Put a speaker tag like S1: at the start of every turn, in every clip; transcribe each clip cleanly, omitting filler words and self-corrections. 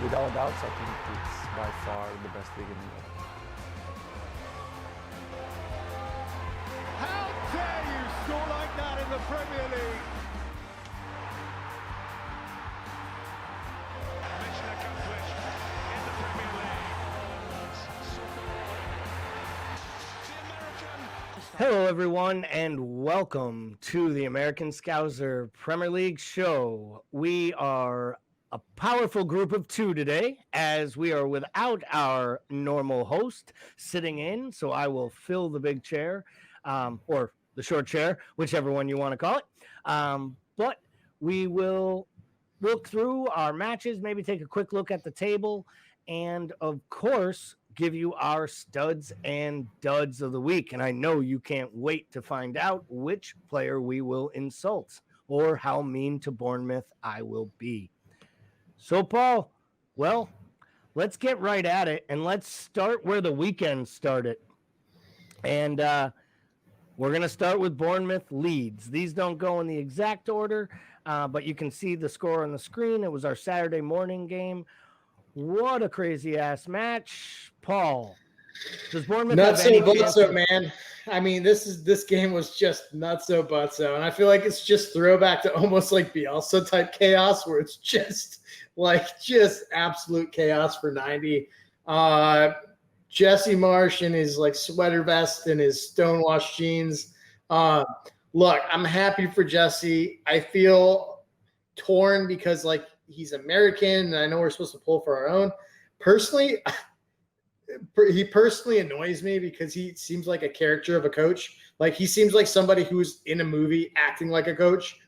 S1: Without doubts, I think it's by far the best league in the world.
S2: How dare you score like that in the Premier League? Mission accomplished in the Premier League.
S3: Hello, everyone, and welcome to the American Scouser Premier League show. We are a powerful group of two today, as we are without our normal host sitting in, so I will fill the big chair, or the short chair, whichever one you want to call it. But we will look through our matches, maybe take a quick look at the table, and of course, give you our studs and duds of the week. And I know you can't wait to find out which player we will insult or how mean to Bournemouth I will be. So, Paul, well, let's get right at it, and let's start where the weekend started. And we're going to start with Bournemouth Leeds. These don't go in the exact order, but you can see the score on the screen. It was our Saturday morning game. What a crazy-ass match. Paul, does Bournemouth have any chance?
S4: Man. I mean, this game was just not so but so, and I feel like it's just throwback to almost like Bielsa type chaos, where it's just absolute chaos for 90. Jesse Marsh in his like sweater vest and his stonewashed jeans. Look, I'm happy for Jesse. I feel torn because like he's American, and I know we're supposed to pull for our own. Personally, he personally annoys me because he seems like a character of a coach. Like he seems like somebody who's in a movie acting like a coach.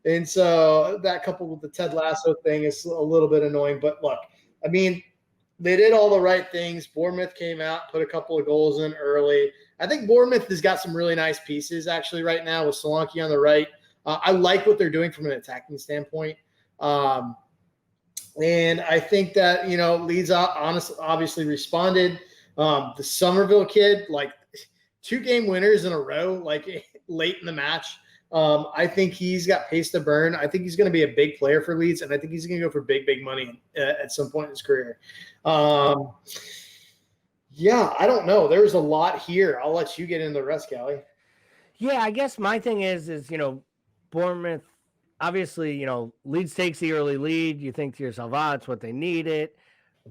S4: And so that coupled with the Ted Lasso thing is a little bit annoying. But look, I mean, they did all the right things. Bournemouth came out, put a couple of goals in early. I think Bournemouth has got some really nice pieces actually right now with Solanke on the right. I like what they're doing from an attacking standpoint. And I think that, Leeds obviously responded. The Somerville kid, like 2 game winners in a row, like late in the match. I think he's got pace to burn. I think he's going to be a big player for Leeds, and I think he's going to go for big, big money at some point in his career. Yeah, I don't know. There's a lot here. I'll let you get into the rest, Callie.
S3: Yeah, I guess my thing is Bournemouth, obviously, Leeds takes the early lead. You think to yourself, it's what they needed.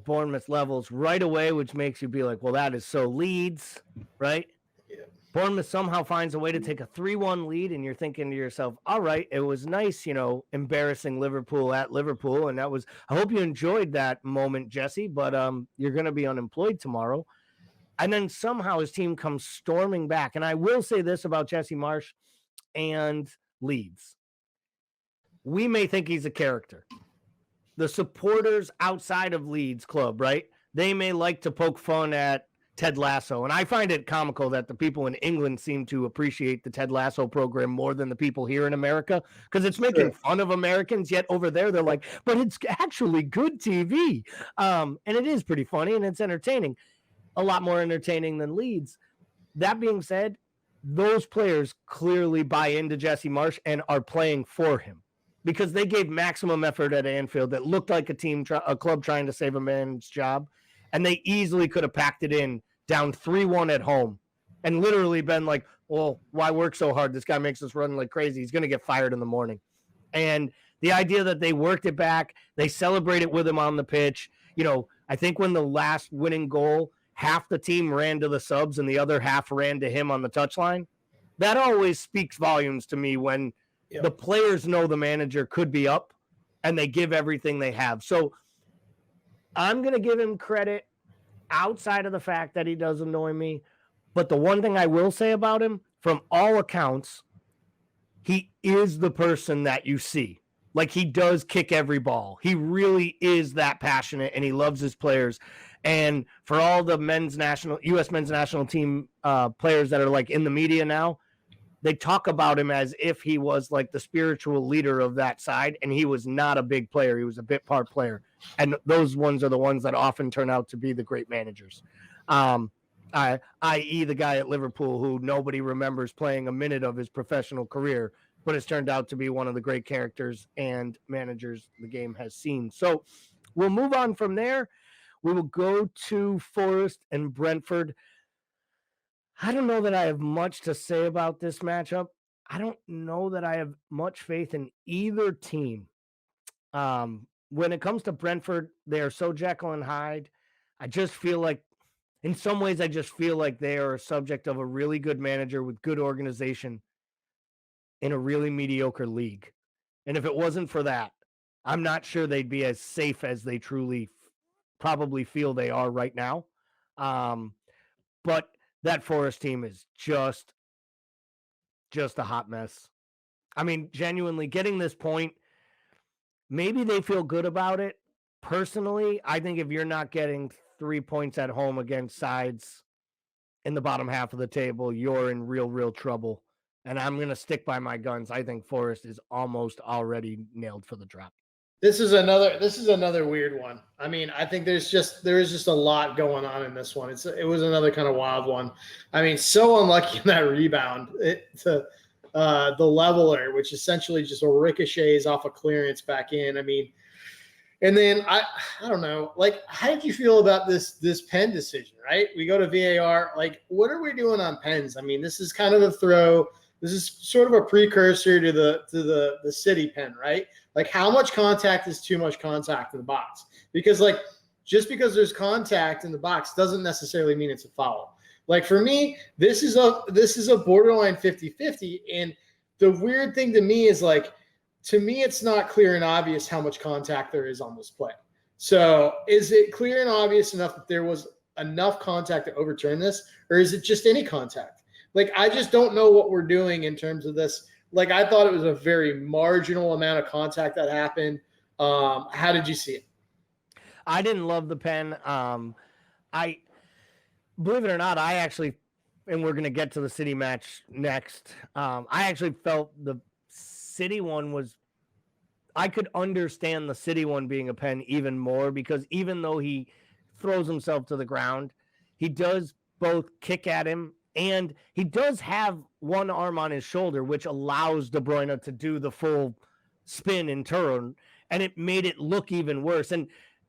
S3: Bournemouth levels right away, which makes you be like, well, that is so Leeds, right?
S4: Yeah.
S3: Bournemouth somehow finds a way to take a 3-1 lead, and you're thinking to yourself, all right, it was nice, embarrassing Liverpool at Liverpool, and I hope you enjoyed that moment, Jesse, but you're going to be unemployed tomorrow. And then somehow his team comes storming back, and I will say this about Jesse Marsh and Leeds. We may think he's a character. The supporters outside of Leeds club, right? They may like to poke fun at Ted Lasso. And I find it comical that the people in England seem to appreciate the Ted Lasso program more than the people here in America, because it's making fun of Americans, yet over there they're like, but it's actually good TV. And it is pretty funny and it's entertaining. A lot more entertaining than Leeds. That being said, those players clearly buy into Jesse Marsh and are playing for him, because they gave maximum effort at Anfield that looked like a club trying to save a man's job, and they easily could have packed it in down 3-1 at home and literally been like, well, why work so hard? This guy makes us run like crazy. He's going to get fired in the morning. And the idea that they worked it back, they celebrated with him on the pitch. I think when the last winning goal, half the team ran to the subs and the other half ran to him on the touchline. That always speaks volumes to me when the players know the manager could be up and they give everything they have. So I'm going to give him credit outside of the fact that he does annoy me. But the one thing I will say about him, from all accounts, he is the person that you see. Like, he does kick every ball. He really is that passionate, and he loves his players. And for all the U.S. men's national team players that are like in the media now, they talk about him as if he was like the spiritual leader of that side, and he was not a big player. He was a bit part player. And those ones are the ones that often turn out to be the great managers. I.e. the guy at Liverpool who nobody remembers playing a minute of his professional career but it's turned out to be one of the great characters and managers the game has seen. So we'll move on from there. We will go to Forest and Brentford. I don't know that I have much to say about this matchup. I don't know that I have much faith in either team. When it comes to Brentford, they are so Jekyll and Hyde. I just feel like, in some ways, I just feel like they are a subject of a really good manager with good organization in a really mediocre league. And if it wasn't for that, I'm not sure they'd be as safe as they truly probably feel they are right now. But that Forest team is just a hot mess. I mean, genuinely getting this point, maybe they feel good about it. Personally, I think if you're not getting 3 points at home against sides in the bottom half of the table, you're in real trouble. And I'm going to stick by my guns. I think Forest is almost already nailed for the drop.
S4: This is another weird one. I mean, I think there is just a lot going on in this one. It was another kind of wild one. I mean, so unlucky in that rebound to the leveler, which essentially just ricochets off a clearance back in. I mean, and then I don't know, like, how did you feel about this pen decision? Right, we go to VAR. Like, what are we doing on pens? I mean, this is kind of a throw. This is sort of a precursor to the City pen, right? Like, how much contact is too much contact in the box? Because, like, just because there's contact in the box doesn't necessarily mean it's a foul. Like, for me, this is a borderline 50-50. And the weird thing to me is, like, to me, it's not clear and obvious how much contact there is on this play. So is it clear and obvious enough that there was enough contact to overturn this, or is it just any contact? Like, I just don't know what we're doing in terms of this. Like, I thought it was a very marginal amount of contact that happened. How did you see it?
S3: I didn't love the pen. I believe it or not, I actually, and we're going to get to the City match next. I actually felt the City one was, I could understand the City one being a pen even more, because even though he throws himself to the ground, he does both kick at him, and he does have one arm on his shoulder, which allows De Bruyne to do the full spin and turn, and it made it look even worse. And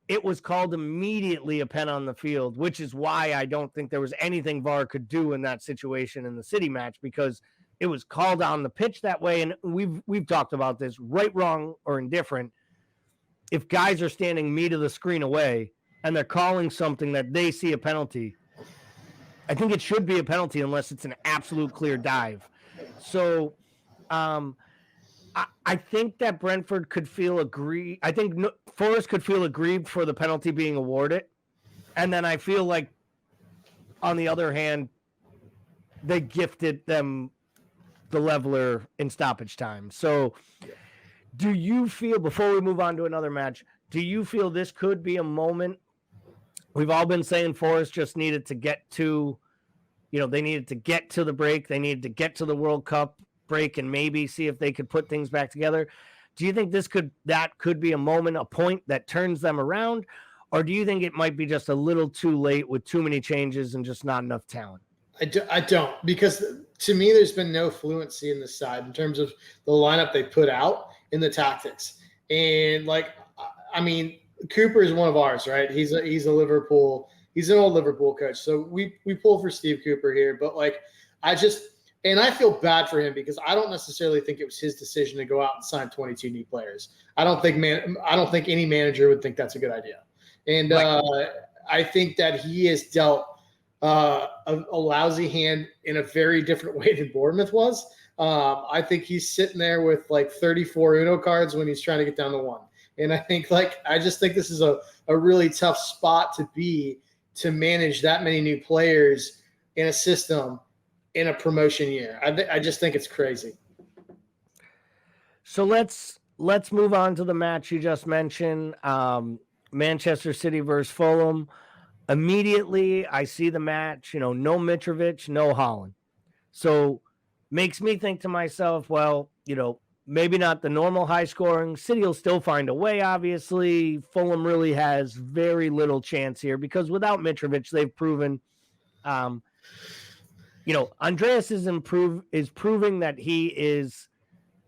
S3: it was called immediately a pen on the field, which is why I don't think there was anything VAR could do in that situation in the City match, because it was called on the pitch that way. And we've talked about this, right, wrong, or indifferent. If guys are standing meat of the screen away and they're calling something that they see a penalty, I think it should be a penalty unless it's an absolute clear dive. So I think that Brentford could feel aggrieved. I think Forest could feel aggrieved for the penalty being awarded. And then I feel like, on the other hand, they gifted them the leveler in stoppage time. So do you feel, before we move on to another match, do you feel this could be a moment? We've all been saying Forest just needed to get to, they needed to get to the break. They needed to get to the World Cup break and maybe see if they could put things back together. Do you think that could be a moment, a point that turns them around? Or do you think it might be just a little too late with too many changes and just not enough talent?
S4: I don't, because to me, there's been no fluency in this side in terms of the lineup they put out in the tactics. And, like, I mean, Cooper is one of ours, right? He's an old Liverpool coach. So we pull for Steve Cooper here, but, like, I feel bad for him, because I don't necessarily think it was his decision to go out and sign 22 new players. I don't think any manager would think that's a good idea. And I think that he has dealt a lousy hand in a very different way than Bournemouth was. I think he's sitting there with like 34 Uno cards when he's trying to get down to one. And I just think this is a really tough spot to be, to manage that many new players in a system in a promotion year. I just think it's crazy.
S3: So let's move on to the match you just mentioned. Manchester City versus Fulham. Immediately, I see the match, no Mitrovic, no Haaland. So makes me think to myself, well, maybe not the normal high scoring. City will still find a way, obviously. Fulham really has very little chance here, because without Mitrovic, they've proven, Andreas is proving that he is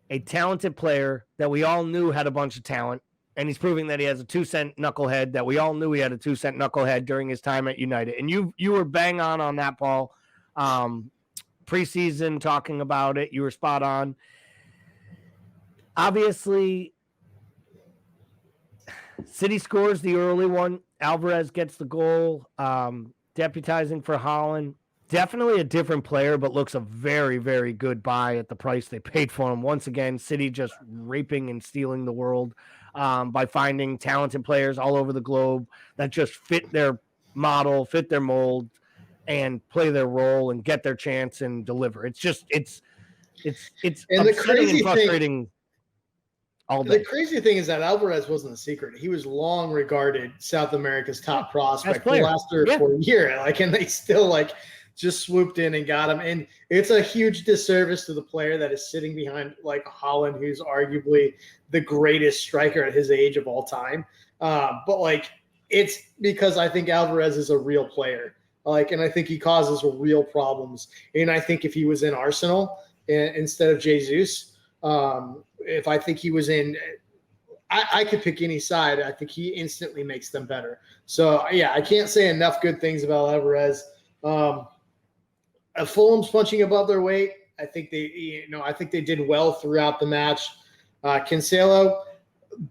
S3: a talented player that we all knew had a bunch of talent, and he's proving that he has a 2-cent knucklehead that we all knew he had a 2-cent knucklehead during his time at United. And you were bang on that, Paul. Preseason talking about it, you were spot on. Obviously, City scores the early one. Alvarez gets the goal, deputizing for Haaland. Definitely a different player, but looks a very, very good buy at the price they paid for him. Once again, City just raping and stealing the world by finding talented players all over the globe that just fit their model, fit their mold, and play their role and get their chance and deliver. It's just it's
S4: and the crazy
S3: and frustrating.
S4: The crazy thing is that Alvarez wasn't a secret. He was long regarded South America's top prospect for the last 3 or 4 years. And they still just swooped in and got him. And it's a huge disservice to the player that is sitting behind Haaland, who's arguably the greatest striker at his age of all time. But it's because I think Alvarez is a real player. And I think he causes real problems. And I think if he was in Arsenal instead of Jesus, if I think he was in, I could pick any side. I think he instantly makes them better. So yeah, I can't say enough good things about Alvarez. Fulham's punching above their weight. I think they did well throughout the match. Cancelo,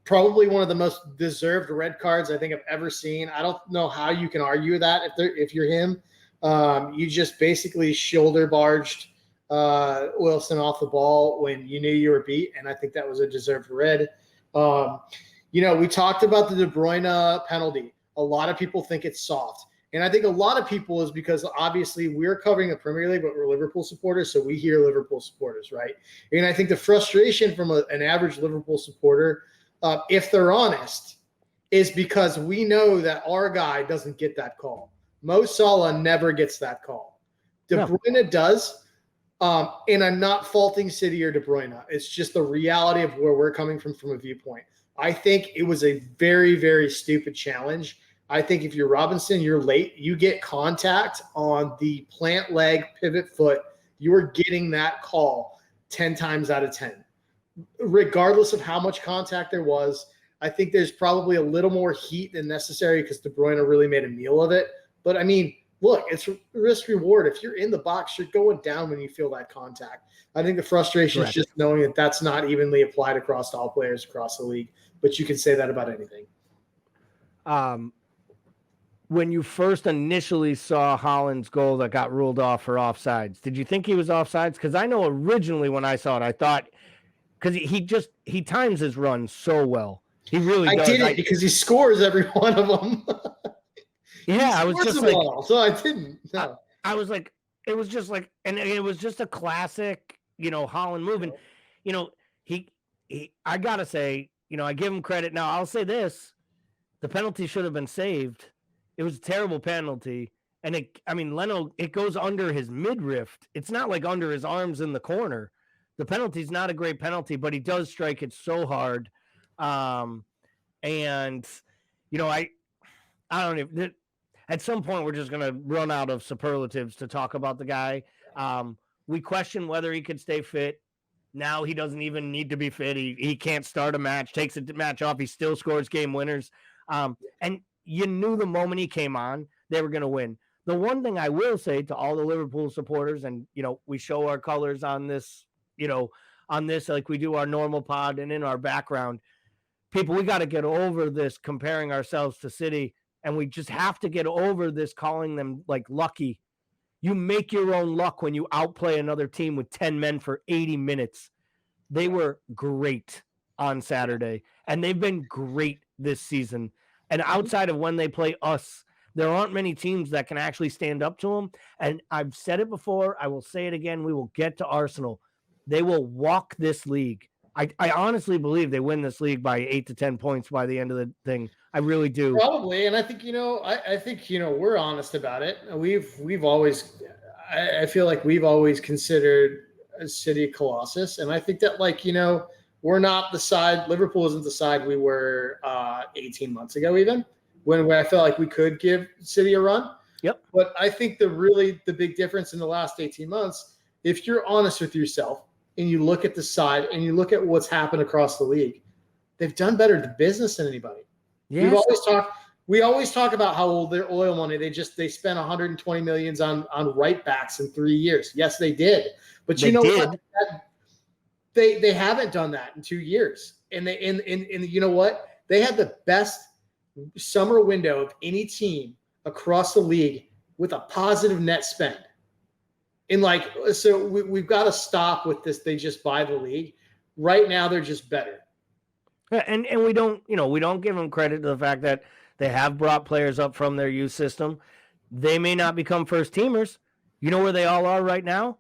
S4: probably one of the most deserved red cards I think I've ever seen. I don't know how you can argue that if you're him. You just basically shoulder barged Wilson off the ball when you knew you were beat, and I think that was a deserved red. We talked about the De Bruyne penalty. A lot of people think it's soft, and I think a lot of people is because obviously we're covering the Premier League, but we're Liverpool supporters, so we hear Liverpool supporters, right? And I think the frustration from an average Liverpool supporter, if they're honest, is because we know that our guy doesn't get that call. Mo Salah never gets that call. De Bruyne does. And I'm not faulting City or De Bruyne. It's just the reality of where we're coming from a viewpoint. I think it was a very, very stupid challenge. I think if you're Robinson, you're late. You get contact on the plant leg pivot foot, you're getting that call 10 times out of 10. Regardless of how much contact there was, I think there's probably a little more heat than necessary because De Bruyne really made a meal of it. But, I mean, look, it's risk reward. If you're in the box, you're going down when you feel that contact. I think the frustration is just knowing that that's not evenly applied across all players across the league, but you can say that about anything.
S3: When you first initially saw Haaland's goal that got ruled off for offsides, did you think he was offsides? Because I know originally when I saw it, I thought because he times his run so well. He really does.
S4: I did it because he scores every one of them.
S3: Yeah, I was just like,
S4: so I didn't. No.
S3: I was like, it was just like, and it was just a classic, Haaland move. And, I gotta say, I give him credit. Now I'll say this: the penalty should have been saved. It was a terrible penalty, and Leno, it goes under his midriff. It's not like under his arms in the corner. The penalty's not a great penalty, but he does strike it so hard. I don't even. At some point, we're just going to run out of superlatives to talk about the guy. We question whether he could stay fit. Now he doesn't even need to be fit. He can't start a match, takes a match off. He still scores game winners. And you knew the moment he came on, they were going to win. The one thing I will say to all the Liverpool supporters, and, we show our colors on this, like we do our normal pod and in our background. People, we got to get over this comparing ourselves to City. And we just have to get over this calling them lucky. You make your own luck when you outplay another team with 10 men for 80 minutes. They were great on Saturday, and they've been great this season. And outside of when they play us, there aren't many teams that can actually stand up to them. And I've said it before. I will say it again. We will get to Arsenal. They will walk this league. I honestly believe they win this league by 8 to 10 points by the end of the thing. I really do.
S4: Probably, and I think I think we're honest about it. We've always, I feel like we've always considered a City Colossus, and I think that we're not the side. Liverpool isn't the side we were 18 months ago, even when I felt like we could give City a run.
S3: Yep.
S4: But I think the big difference in the last 18 months, if you're honest with yourself, and you look at the side and you look at what's happened across the league, they've done better business than anybody.
S3: Yes.
S4: We always talk about how their oil money, they spent 120 millions on right backs in 3 years. Yes, they did. But you know what? They haven't done that in 2 years. And you know what? They had the best summer window of any team across the league with a positive net spend. And so we've got to stop with this. They just buy the league. Right now, they're just better.
S3: And we don't give them credit to the fact that they have brought players up from their youth system. They may not become first teamers. You know where they all are right now?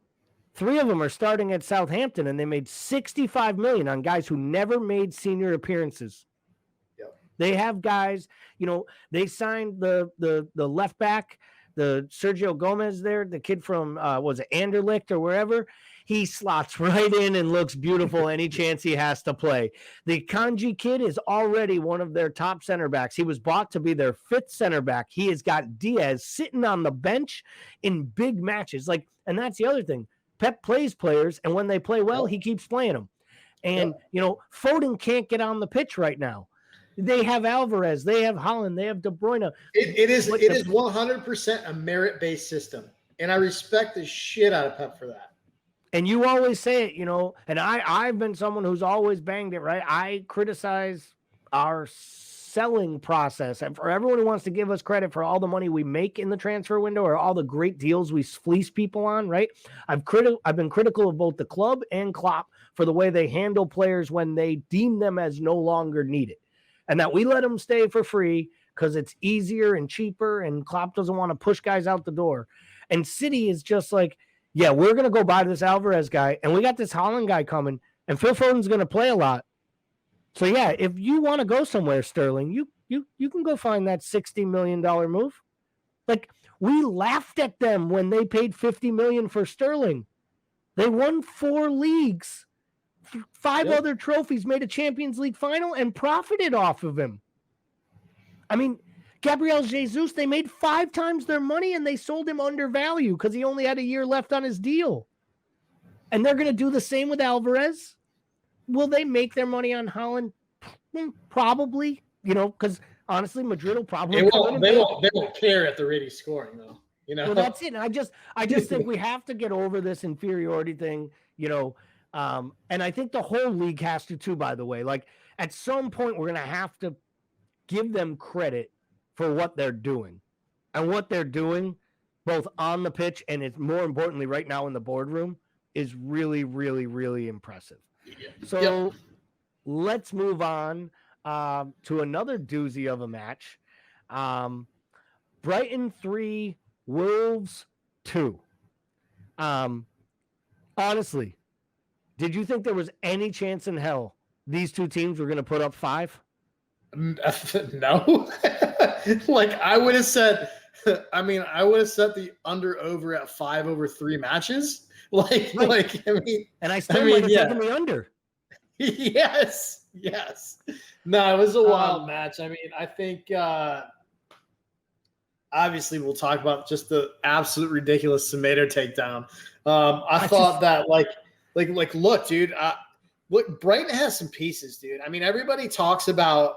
S3: 3 of them are starting at Southampton, and they made $65 million on guys who never made senior appearances.
S4: Yep.
S3: They have guys, they signed the left back, the Sergio Gomez there, the kid from was it Anderlecht or wherever. He slots right in and looks beautiful any chance he has to play. The Kanji kid is already one of their top center backs. He was bought to be their 5th center back. He has got Diaz sitting on the bench in big matches. And that's the other thing. Pep plays players, and when they play well, he keeps playing them. And, Foden can't get on the pitch right now. They have Alvarez, they have Holland, they have De Bruyne.
S4: It is 100% a merit-based system, and I respect the shit out of Pep for that.
S3: And you always say it, and I've been someone who's always banged it, right? I criticize our selling process. And for everyone who wants to give us credit for all the money we make in the transfer window or all the great deals we fleece people on, right? I've been critical of both the club and Klopp for the way they handle players when they deem them as no longer needed. And that we let them stay for free because it's easier and cheaper, and Klopp doesn't want to push guys out the door. And City is just like, yeah, we're going to go buy this Alvarez guy, and we got this Holland guy coming, and Phil Foden's going to play a lot. So, yeah, if you want to go somewhere, Sterling, you can go find that $60 million move. We laughed at them when they paid $50 million for Sterling. They won 4 leagues, 5 other trophies, made a Champions League final, and profited off of him. I mean, Gabriel Jesus, they made 5 times their money, and they sold him undervalued because he only had a year left on his deal. And they're going to do the same with Alvarez. Will they make their money on Holland? Probably, because honestly, Madrid will probably.
S4: They won't care at the rate he's scoring, though.
S3: Well, that's it. And I just think we have to get over this inferiority thing, and I think the whole league has to too. By the way, at some point, we're going to have to give them credit for what they're doing, and what they're doing, both on the pitch and it's more importantly right now in the boardroom, is really, really, really impressive. So let's move on to another doozy of a match. Brighton 3, Wolves 2. Honestly, did you think there was any chance in hell these two teams were going to put up 5?
S4: No. I would have said, I would have set the over at 5 over 3 matches.
S3: And I still might have taken the under.
S4: Yes. No, it was a wild match. I think obviously we'll talk about just the absolute ridiculous Tomato takedown. I thought that look, dude, look, Brighton has some pieces, dude. Everybody talks about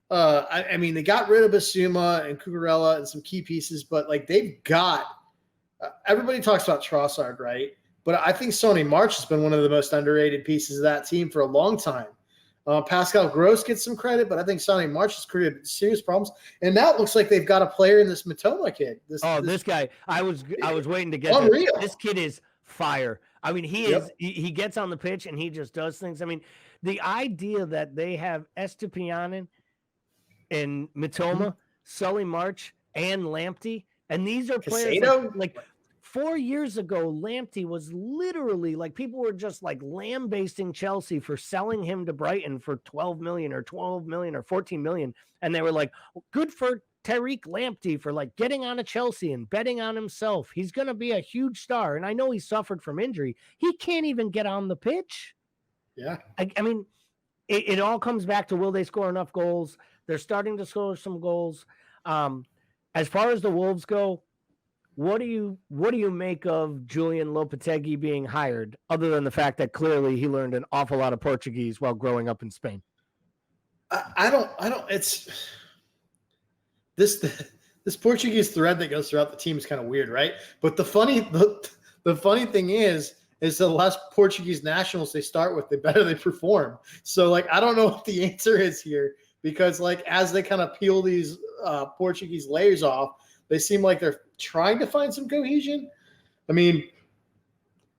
S4: they got rid of Basuma and Cucurella and some key pieces, but they've got everybody talks about Trossard, right? But I think Sonny March has been one of the most underrated pieces of that team for a long time. Pascal Gross gets some credit, but I think Sonny March has created serious problems. And now it looks like they've got a player in this Matoma kid. This guy,
S3: I was waiting to get
S4: unreal.
S3: This kid is fire. He gets on the pitch and he just does things. The idea that they have Estupiñán and Matoma, Sully March, and Lamptey, and these are players 4 years ago, Lamptey was literally people were just lambasting Chelsea for selling him to Brighton for 12 million or 14 million. And they were like, good for Tariq Lamptey for getting on a Chelsea and betting on himself. He's going to be a huge star. And I know he suffered from injury. He can't even get on the pitch.
S4: Yeah.
S3: It all comes back to, will they score enough goals? They're starting to score some goals. As far as the Wolves go, What do you make of Julian Lopetegui being hired, other than the fact that clearly he learned an awful lot of Portuguese while growing up in Spain?
S4: I don't. It's this Portuguese thread that goes throughout the team is kind of weird, right? But the funny thing is the less Portuguese nationals they start with, the better they perform. So like, I don't know what the answer is here, because like as they kind of peel these Portuguese layers off, they seem like they're trying to find some cohesion. I mean,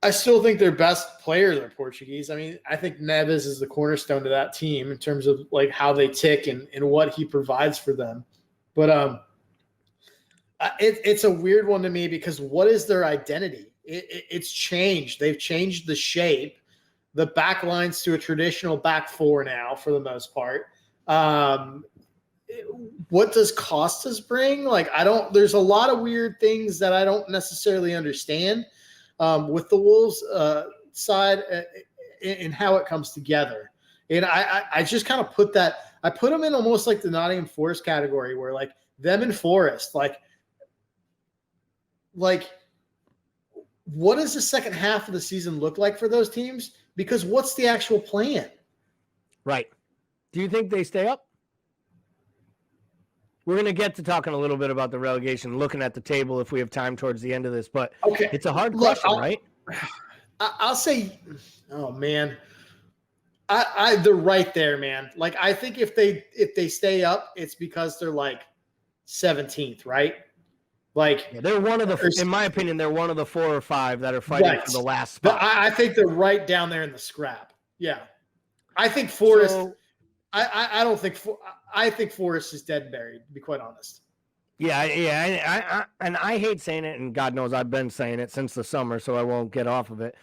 S4: I still think their best players are Portuguese. I mean, I think Neves is the cornerstone to that team in terms of like how they tick and what he provides for them. But it's a weird one to me, because what is their identity? It's changed. They've changed the shape. The back line's to a traditional back four now for the most part. What does Costas bring? Like, there's a lot of weird things that I don't necessarily understand with the Wolves side and how it comes together. And I just kind of put them in almost like the Nottingham Forest category, where like them and Forest, like what does the second half of the season look like for those teams? Because what's the actual plan?
S3: Right. Do you think they stay up? We're going to get to talking a little bit about the relegation, looking at the table if we have time towards the end of this, but
S4: okay,
S3: it's a hard question, right?
S4: I'll say, oh man, they're right there, man. Like, I think if they stay up, it's because they're like 17th, right? Like,
S3: yeah, they're one of the, in my opinion, they're one of the 4 or 5 that are fighting for the last spot.
S4: I think they're right down there in the scrap. Yeah, I think Forest. So, I think Forest is dead and buried, to be quite honest.
S3: Yeah. I hate saying it, and God knows I've been saying it since the summer, so I won't get off of it.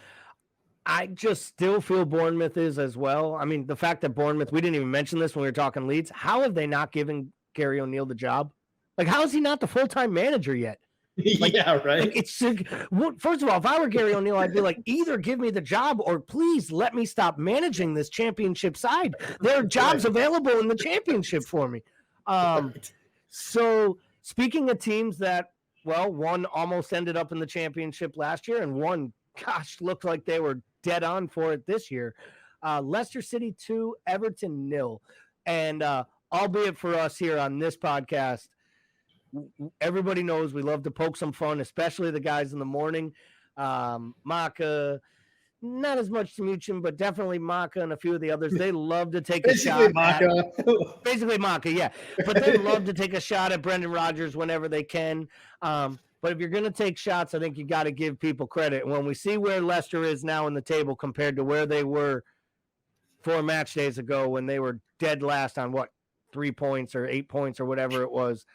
S3: I just still feel Bournemouth is as well. I mean, the fact that Bournemouth, we didn't even mention this when we were talking Leeds. How have they not given Gary O'Neill the job? Like, how is he not the full-time manager yet? Like,
S4: yeah, right.
S3: Like, it's first of all, if I were Gary O'Neill, I'd be like, either give me the job or please let me stop managing this championship side. There are jobs available in the championship for me. So speaking of teams that, well, one almost ended up in the championship last year, and one, gosh, looked like they were dead on for it this year. Leicester City 2, Everton 0. And albeit for us here on this podcast, everybody knows we love to poke some fun, especially the guys in the morning. Maka, not as much Timuchin, but definitely Maka and a few of the others. They love to take a shot. Basically Maka, yeah. But they love to take a shot at Brendan Rodgers whenever they can. But if you're going to take shots, I think you got to give people credit. And when we see where Leicester is now in the table compared to where they were 4 match days ago, when they were dead last on 3 points or 8 points or whatever it was,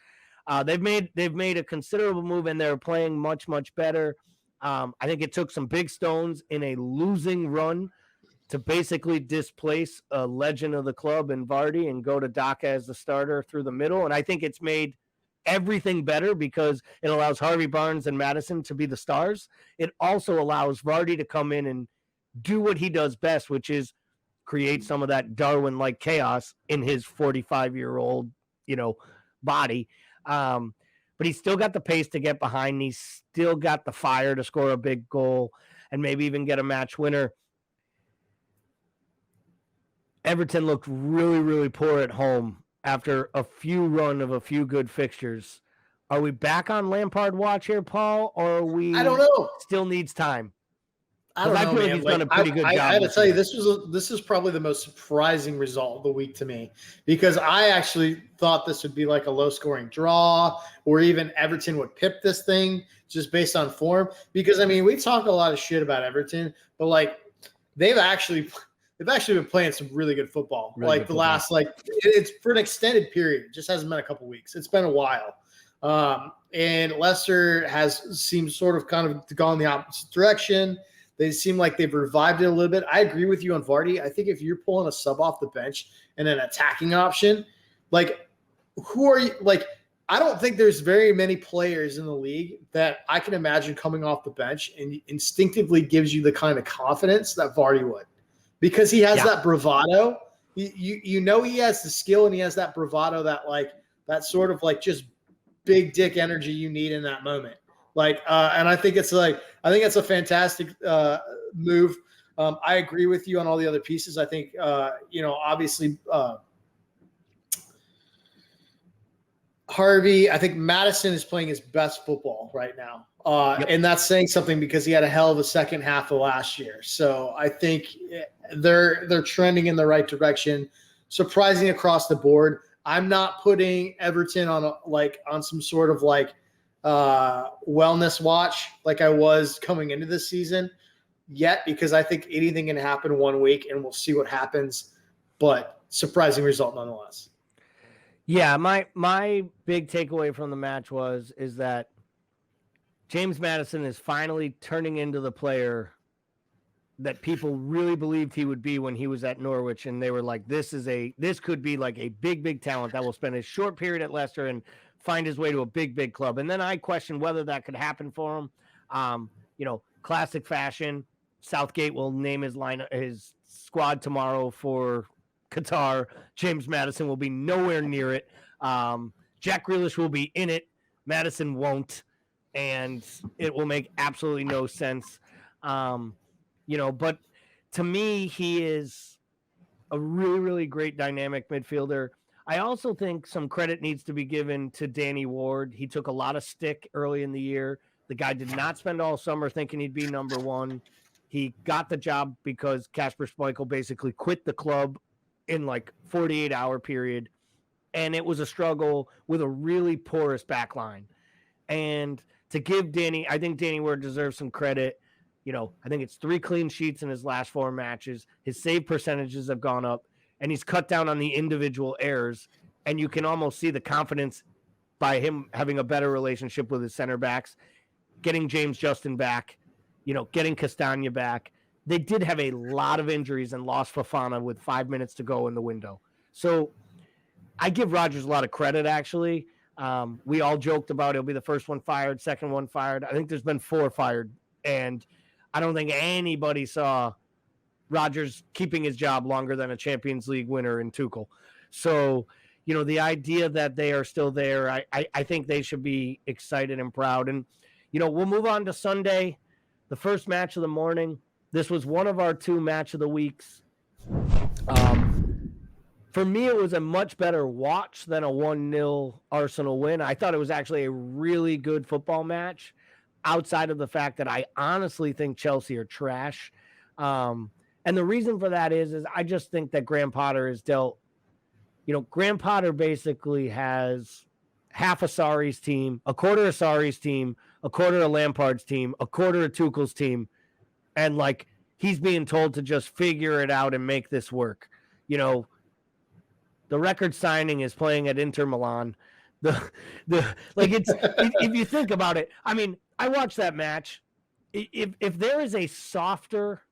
S3: they've made a considerable move, and they're playing much, much better. I think it took some big stones in a losing run to basically displace a legend of the club in Vardy and go to Daka as the starter through the middle. And I think it's made everything better because it allows Harvey Barnes and Maddison to be the stars. It also allows Vardy to come in and do what he does best, which is create some of that Darwin-like chaos in his 45-year-old, body. But he's still got the pace to get behind. He's still got the fire to score a big goal and maybe even get a match winner. Everton looked really, really poor at home after a few good fixtures. Are we back on Lampard watch here, Paul, or are we?
S4: I don't know.
S3: Still needs time.
S4: I don't know,
S3: feel like he's done a pretty good job.
S4: I got to tell you, this is probably the most surprising result of the week to me, because I actually thought this would be like a low-scoring draw, or even Everton would pip this thing just based on form. Because I mean, we talk a lot of shit about Everton, but like they've actually been playing some really good football. Last it's for an extended period. It just hasn't been a couple weeks. It's been a while. And Leicester has seemed sort of kind of gone the opposite direction. They seem like they've revived it a little bit. I agree with you on Vardy. I think if you're pulling a sub off the bench and an attacking option, like, who are you? Like, I don't think there's very many players in the league that I can imagine coming off the bench and instinctively gives you the kind of confidence that Vardy would, because he has that bravado. He has the skill, and he has that bravado, that sort of like just big dick energy you need in that moment. And I think it's a fantastic move. I agree with you on all the other pieces. I think, obviously, Harvey, I think Madison is playing his best football right now. And that's saying something because he had a hell of a second half of last year. So I think they're trending in the right direction, surprising across the board. I'm not putting Everton on some sort of wellness watch like I was coming into this season yet, because I think anything can happen one week and we'll see what happens. But surprising result nonetheless.
S3: Yeah, my big takeaway from the match is that James Maddison is finally turning into the player that people really believed he would be when he was at Norwich, and they were like, this could be like a big talent that will spend a short period at Leicester and find his way to a big club. And then I questioned whether that could happen for him. Classic fashion, Southgate will name his squad tomorrow for Qatar. James Maddison will be nowhere near it. Jack Grealish will be in it. Maddison won't, and it will make absolutely no sense. But to me, he is a really, really great dynamic midfielder. I also think some credit needs to be given to Danny Ward. He took a lot of stick early in the year. The guy did not spend all summer thinking he'd be number one. He got the job because Kasper Schmeichel basically quit the club in 48-hour period. And it was a struggle with a really porous back line. And to give I think Danny Ward deserves some credit. I think it's 3 clean sheets in his last 4 matches. His save percentages have gone up, and he's cut down on the individual errors. And you can almost see the confidence by him having a better relationship with his center backs, getting James Justin back, getting Castagna back. They did have a lot of injuries and lost Fofana with 5 minutes to go in the window. So I give Rodgers a lot of credit, actually. We all joked about he'll be the first one fired, second one fired. I think there's been 4 fired, and I don't think anybody saw Rodgers keeping his job longer than a Champions League winner in Tuchel. So, the idea that they are still there, I think they should be excited and proud. And, we'll move on to Sunday, the first match of the morning. This was one of our 2 match of the weeks. For me, it was a much better watch than a 1-0 Arsenal win. I thought it was actually a really good football match, outside of the fact that I honestly think Chelsea are trash. And the reason for that is I just think that Graham Potter has dealt, Graham Potter basically has half of Sarri's team, a quarter of Sarri's team, a quarter of Lampard's team, a quarter of Tuchel's team. And he's being told to just figure it out and make this work. The record signing is playing at Inter Milan. If you think about it, I mean, I watched that match. If there is a softer,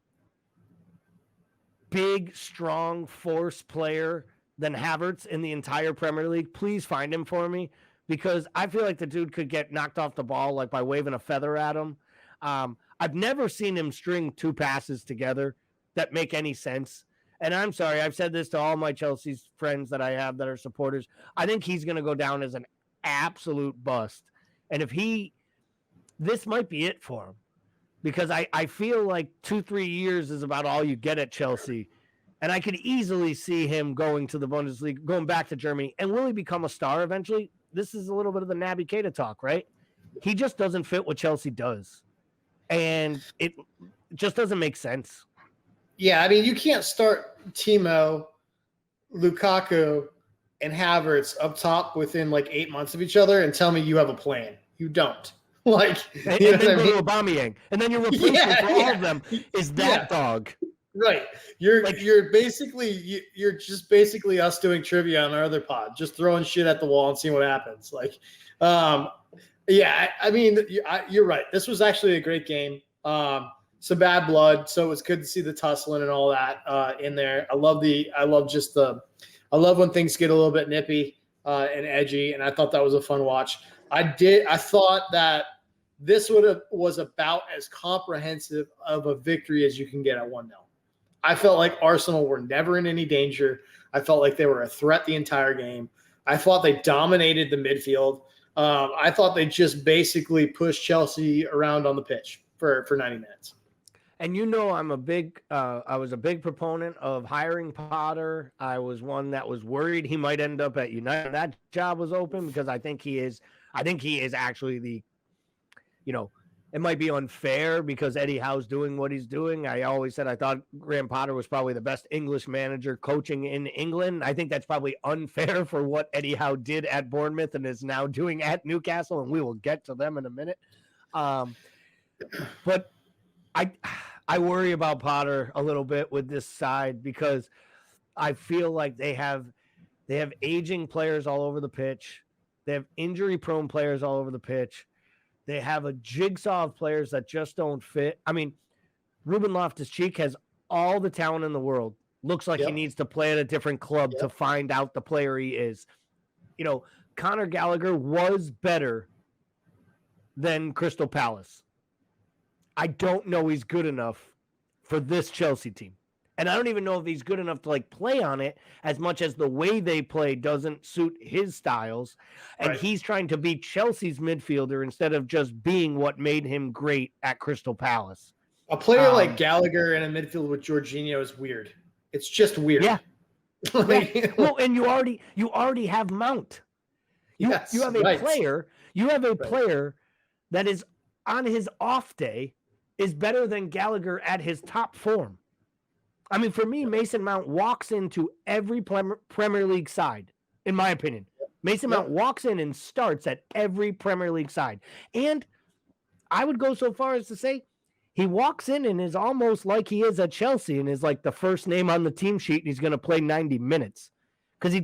S3: big, strong force player than Havertz in the entire Premier League, please find him for me, because I feel like the dude could get knocked off the ball by waving a feather at him. I've never seen him string 2 passes together that make any sense. And I'm sorry, I've said this to all my Chelsea friends that I have that are supporters. I think he's going to go down as an absolute bust. And this might be it for him, because I feel like 2-3 years is about all you get at Chelsea. And I could easily see him going to the Bundesliga, going back to Germany. And will he become a star eventually? This is a little bit of the Naby Keita talk, right? He just doesn't fit what Chelsea does. And it just doesn't make sense.
S4: Yeah, I mean, you can't start Timo, Lukaku, and Havertz up top within 8 months of each other and tell me you have a plan. You don't.
S3: And then go to Aubameyang, and then your replacement for all of them is that dog.
S4: Right. You're just basically us doing trivia on our other pod, just throwing shit at the wall and seeing what happens. I mean, you're right. This was actually a great game. Some bad blood, so it was good to see the tussling and all that in there. I love when things get a little bit nippy and edgy, and I thought that was a fun watch. I thought that this was about as comprehensive of a victory as you can get at 1-0. I felt like Arsenal were never in any danger. I felt like they were a threat the entire game. I thought they dominated the midfield. I thought they just basically pushed Chelsea around on the pitch for 90 minutes.
S3: And I was a big proponent of hiring Potter. I was one that was worried he might end up at United. That job was open because I think he is actually it might be unfair because Eddie Howe's doing what he's doing. I always said I thought Graham Potter was probably the best English manager coaching in England. I think that's probably unfair for what Eddie Howe did at Bournemouth and is now doing at Newcastle, and we will get to them in a minute. But I worry about Potter a little bit with this side because I feel like they have aging players all over the pitch. They have injury-prone players all over the pitch. They have a jigsaw of players that just don't fit. I mean, Ruben Loftus-Cheek has all the talent in the world. Looks like he needs to play at a different club to find out the player he is. Conor Gallagher was better than Crystal Palace. I don't know he's good enough for this Chelsea team. And I don't even know if he's good enough to play on it as much as the way they play doesn't suit his styles. And he's trying to be Chelsea's midfielder instead of just being what made him great at Crystal Palace.
S4: A player like Gallagher in a midfield with Jorginho is weird. It's just weird.
S3: Yeah. Well, and you already have Mount. You have a player. You have a player that is on his off day is better than Gallagher at his top form. I mean, for me, Mason Mount walks into every Premier League side, in my opinion. Mason Mount walks in and starts at every Premier League side. And I would go so far as to say he walks in and is almost like he is at Chelsea and is like the first name on the team sheet and he's going to play 90 minutes. Because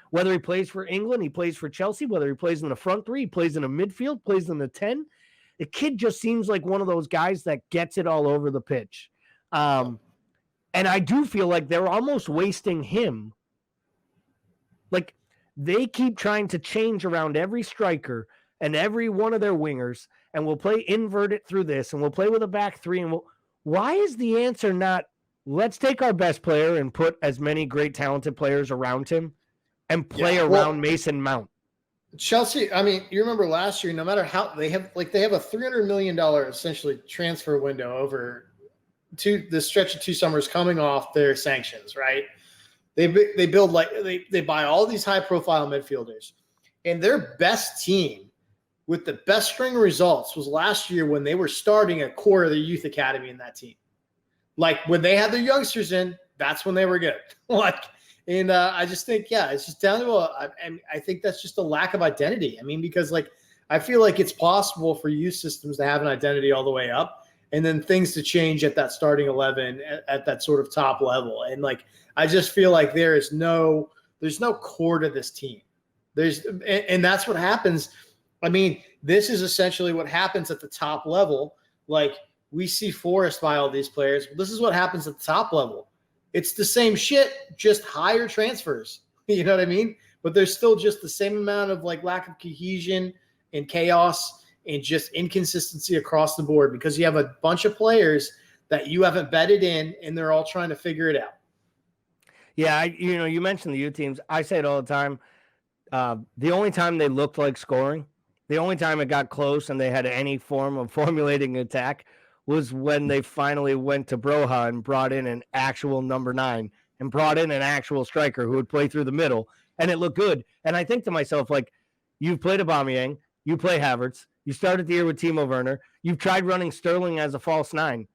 S3: whether he plays for England, he plays for Chelsea, whether he plays in the front three, he plays in a midfield, plays in the 10, the kid just seems like one of those guys that gets it all over the pitch. And I do feel like they're almost wasting him. Like, they keep trying to change around every striker and every one of their wingers, and we'll play inverted through this, and we'll play with a back three. And why is the answer not, let's take our best player and put as many great talented players around him and play around Mason Mount?
S4: Chelsea, you remember last year, no matter how they have a $300 million essentially transfer window over the stretch of 2 summers coming off their sanctions, right? They build they buy all these high profile midfielders, and their best team with the best string of results was last year when they were starting a core of the youth academy in that team. Like when they had their youngsters in, that's when they were good. I just think, it's just down to I think that's just a lack of identity. Because I feel like it's possible for youth systems to have an identity all the way up, and then things to change at that starting 11 at that sort of top level. And I just feel like there's no core to this team. And that's what happens. This is essentially what happens at the top level. We see Forrest buy all these players. This is what happens at the top level. It's the same shit, just higher transfers. You know what I mean? But there's still just the same amount of lack of cohesion and chaos and just inconsistency across the board because you have a bunch of players that you haven't bedded in and they're all trying to figure it out.
S3: Yeah, you mentioned the youth teams. I say it all the time. The only time they looked like scoring, the only time it got close and they had any form of formulating attack was when they finally went to Broha and brought in an actual number 9 and brought in an actual striker who would play through the middle, and it looked good. And I think to myself, you've played Aubameyang, you play Havertz, you started the year with Timo Werner, you've tried running Sterling as a false 9.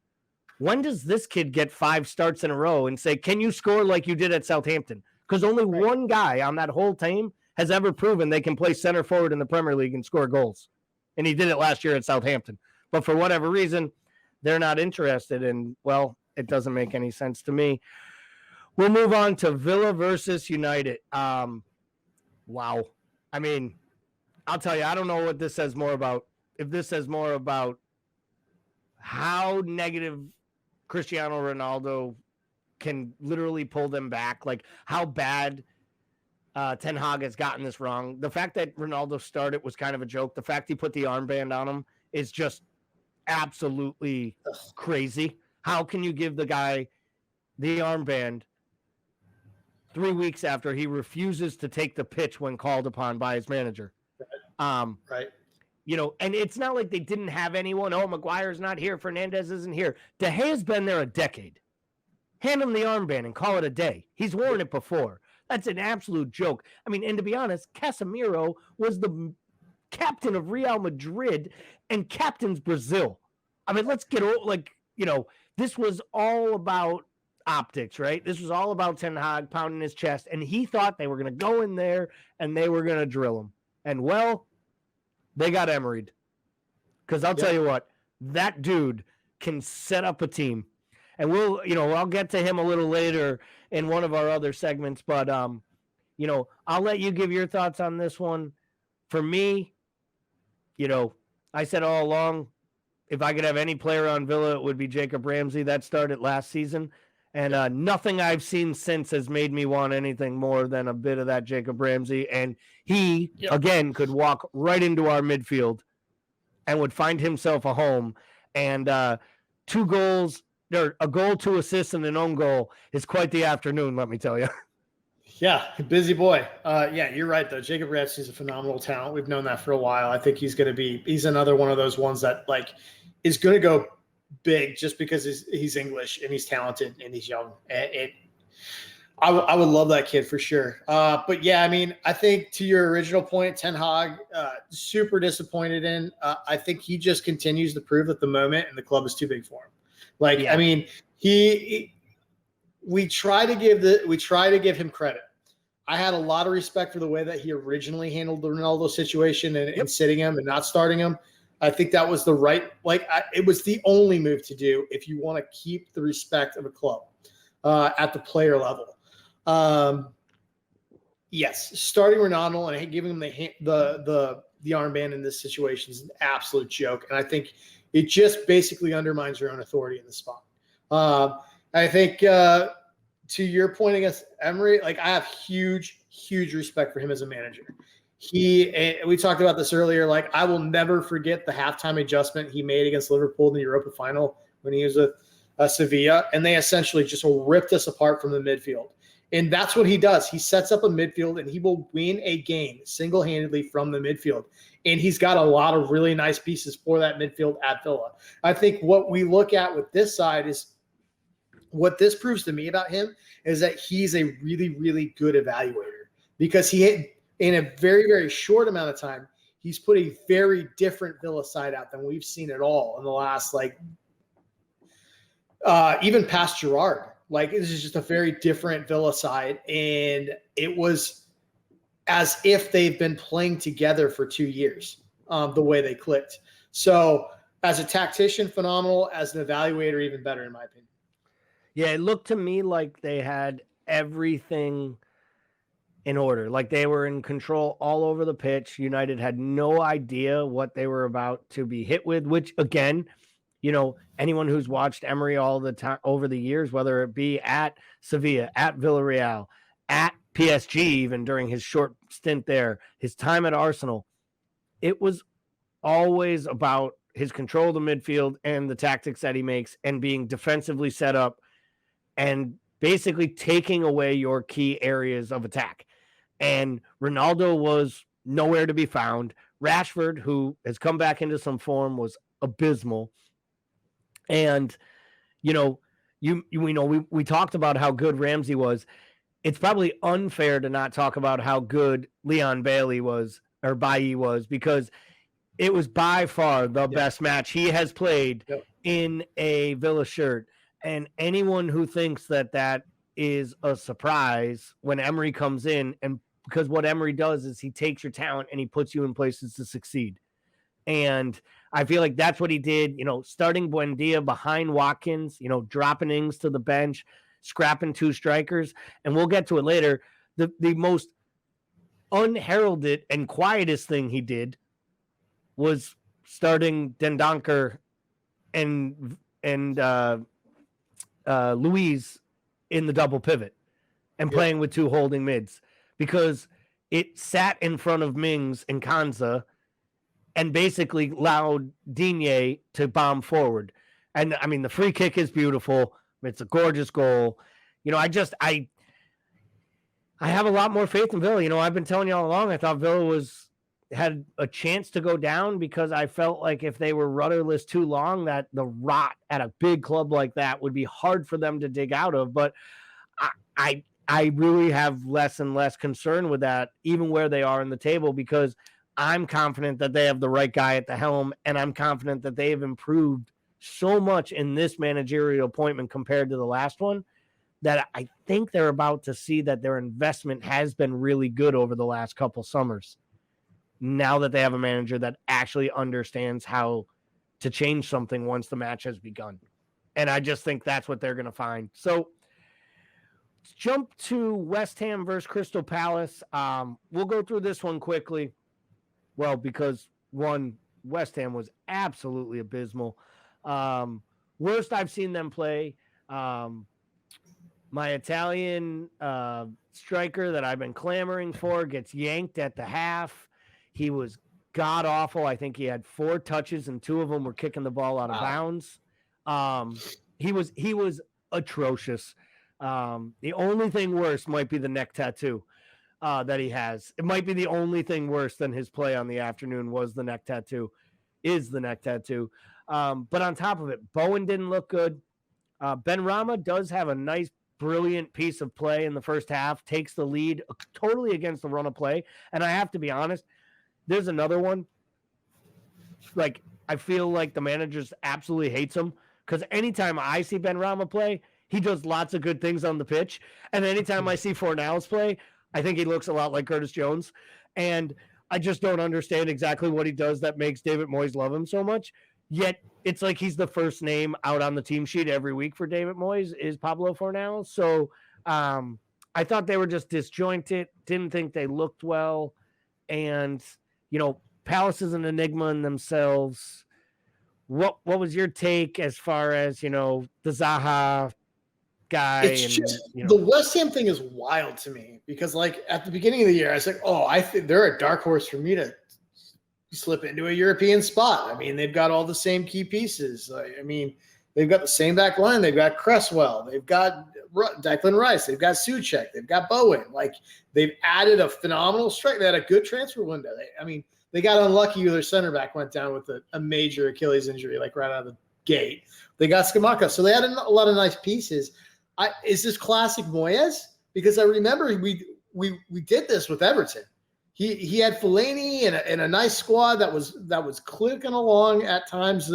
S3: When does this kid get 5 starts in a row and say, can you score like you did at Southampton? Because only one guy on that whole team has ever proven they can play center forward in the Premier League and score goals. And he did it last year at Southampton. But for whatever reason, they're not interested, and, it doesn't make any sense to me. We'll move on to Villa versus United. Wow. I'll tell you, I don't know what this says more about. If this says more about how negative Cristiano Ronaldo can literally pull them back, how bad Ten Hag has gotten this wrong. The fact that Ronaldo started was kind of a joke. The fact he put the armband on him is just absolutely crazy. How can you give the guy the armband 3 weeks after he refuses to take the pitch when called upon by his manager?
S4: Right.
S3: And it's not like they didn't have anyone. Oh, Maguire's not here. Fernandez isn't here. De Gea's been there a decade. Hand him the armband and call it a day. He's worn it before. That's an absolute joke. I mean, and to be honest, Casemiro was the captain of Real Madrid and captains Brazil. I mean, let's get this was all about optics, right? This was all about Ten Hag pounding his chest, and he thought they were going to go in there and they were going to drill him. And well, they got Emery'd. Because I'll tell you what, that dude can set up a team. And I'll get to him a little later in one of our other segments, but I'll let you give your thoughts on this one. For me, I said all along, if I could have any player on Villa, it would be Jacob Ramsey. That started last season. And nothing I've seen since has made me want anything more than a bit of that Jacob Ramsey. And he, again, could walk right into our midfield and would find himself a home. And 2 goals, or a goal, 2 assists, and an own goal is quite the afternoon, let me tell you.
S4: Yeah, busy boy. You're right, though. Jacob Ramsey is a phenomenal talent. We've known that for a while. I think he's another one of those ones that, is going to go big just because he's English and he's talented and he's young. I would love that kid for sure. But yeah, I mean, I think to your original point, Ten Hag, super disappointed in. I think he just continues to prove that the moment and the club is too big for him. I mean, we try to give him credit. I had a lot of respect for the way that he originally handled the Ronaldo situation and sitting him and not starting him. I think that was the right, it was the only move to do if you want to keep the respect of a club at the player level. Yes, starting Ronaldo and giving him the armband in this situation is an absolute joke, and I think it just basically undermines your own authority in the spot. I think to your point against Emery, I have huge respect for him as a manager. We talked about this earlier. I will never forget the halftime adjustment he made against Liverpool in the Europa final when he was with Sevilla, and they essentially just ripped us apart from the midfield. And that's what he does. He sets up a midfield, and he will win a game single-handedly from the midfield. And he's got a lot of really nice pieces for that midfield at Villa. I think what we look at with this side is what this proves to me about him is that he's a really, really good evaluator, because in a very, very short amount of time, he's put a very different Villa side out than we've seen at all in the last, even past Gerrard. This is just a very different Villa side, and it was as if they've been playing together for 2 years, the way they clicked. So as a tactician, phenomenal. As an evaluator, even better, in my opinion.
S3: Yeah, it looked to me like they had everything in order. They were in control all over the pitch. United had no idea what they were about to be hit with, which, again, anyone who's watched Emery all the time over the years, whether it be at Sevilla, at Villarreal, at PSG, even during his short stint there, his time at Arsenal, it was always about his control of the midfield and the tactics that he makes and being defensively set up and basically taking away your key areas of attack. And Ronaldo was nowhere to be found. Rashford, who has come back into some form, was abysmal. And, we talked about how good Ramsey was. It's probably unfair to not talk about how good Leon Bailey was, or Bailly was, because it was by far the best match he has played in a Villa shirt. And anyone who thinks that is a surprise when Emery comes in, and because what Emery does is he takes your talent and he puts you in places to succeed. And I feel like that's what he did, starting Buendia behind Watkins, dropping Ings to the bench, scrapping 2 strikers. And we'll get to it later. The most unheralded and quietest thing he did was starting Dendoncker and Luiz in the double pivot and playing with 2 holding mids, because it sat in front of Mings and Kanza and basically allowed Digne to bomb forward. And I mean, the free kick is beautiful. It's a gorgeous goal. I have a lot more faith in Villa. I've been telling you all along, I thought Villa was had a chance to go down because I felt like if they were rudderless too long, that the rot at a big club like that would be hard for them to dig out of. But I really have less and less concern with that, even where they are in the table, because I'm confident that they have the right guy at the helm, and I'm confident that they have improved so much in this managerial appointment compared to the last one, that I think they're about to see that their investment has been really good over the last couple summers. Now that they have a manager that actually understands how to change something once the match has begun. And I just think that's what they're going to find. So let's jump to West Ham versus Crystal Palace. We'll go through this one quickly. Well, because one, West Ham was absolutely abysmal. Worst I've seen them play. My Italian striker that I've been clamoring for gets yanked at the half. He was god awful. I think he had 4 touches and 2 of them were kicking the ball out of bounds. He was atrocious. The only thing worse might be the neck tattoo that he has. It might be the only thing worse than his play on the afternoon is the neck tattoo. But on top of it, Bowen didn't look good. Ben Rama does have a nice, brilliant piece of play in the first half, takes the lead totally against the run of play. And I have to be honest, there's another one. Like, I feel like the manager absolutely hates him, because anytime I see Ben Rama play, he does lots of good things on the pitch. And anytime I see Fornals play, I think he looks a lot like Curtis Jones. And I just don't understand exactly what he does that makes David Moyes love him so much. Yet it's like he's the first name out on the team sheet every week for David Moyes is Pablo Fornals. So I thought they were just disjointed, didn't think they looked well. And, Palace is an enigma in themselves. What was your take as far as, the Zaha guy?
S4: The West Ham thing is wild to me, because like at the beginning of the year, I was like, I think they're a dark horse for me to slip into a European spot. I mean, they've got all the same key pieces. They've got the same back line. They've got Cresswell. They've got Declan Rice. They've got Souček. They've got Bowen. Like, they've added a phenomenal strike. They had a good transfer window. They got unlucky with their center back went down with a major Achilles injury, like right out of the gate. They got Skamaka. So they had a lot of nice pieces. Is this classic Moyes? Because I remember we did this with Everton. He had Fellaini and a nice squad that was clicking along at times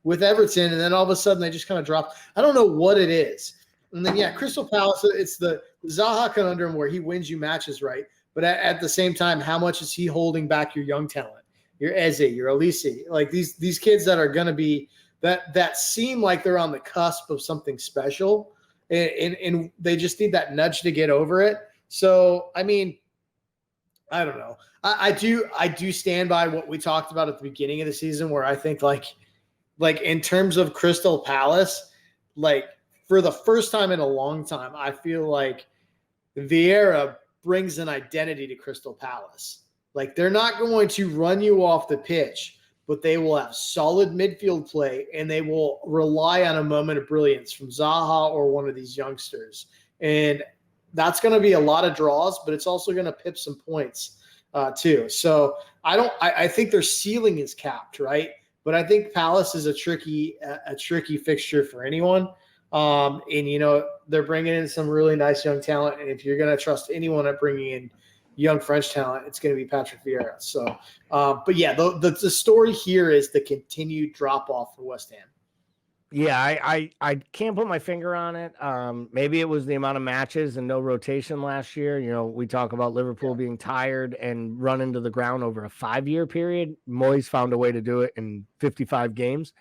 S4: with Everton, and then all of a sudden they just kind of dropped. I don't know what it is. And then Crystal Palace, it's the Zaha conundrum where he wins you matches, right? But at the same time, how much is he holding back your young talent? Your Eze, your Elise, like these kids that are going to be that seem like they're on the cusp of something special, and they just need that nudge to get over it. So I mean, I don't know. I do stand by what we talked about at the beginning of the season, where I think like in terms of Crystal Palace, like for the first time in a long time, I feel like Vieira brings an identity to Crystal Palace. Like, they're not going to run you off the pitch, but they will have solid midfield play, and they will rely on a moment of brilliance from Zaha or one of these youngsters. And that's going to be a lot of draws, but it's also going to pip some points too. So I think their ceiling is capped, right? But I think Palace is a tricky fixture for anyone. And they're bringing in some really nice young talent. And if you're going to trust anyone at bringing in young French talent, it's going to be Patrick Vieira. So, but yeah, the story here is the continued drop off for West Ham.
S3: Yeah, I can't put my finger on it. Maybe it was the amount of matches and no rotation last year. We talk about Liverpool being tired and run into the ground over a 5-year period. Moyes found a way to do it in 55 games.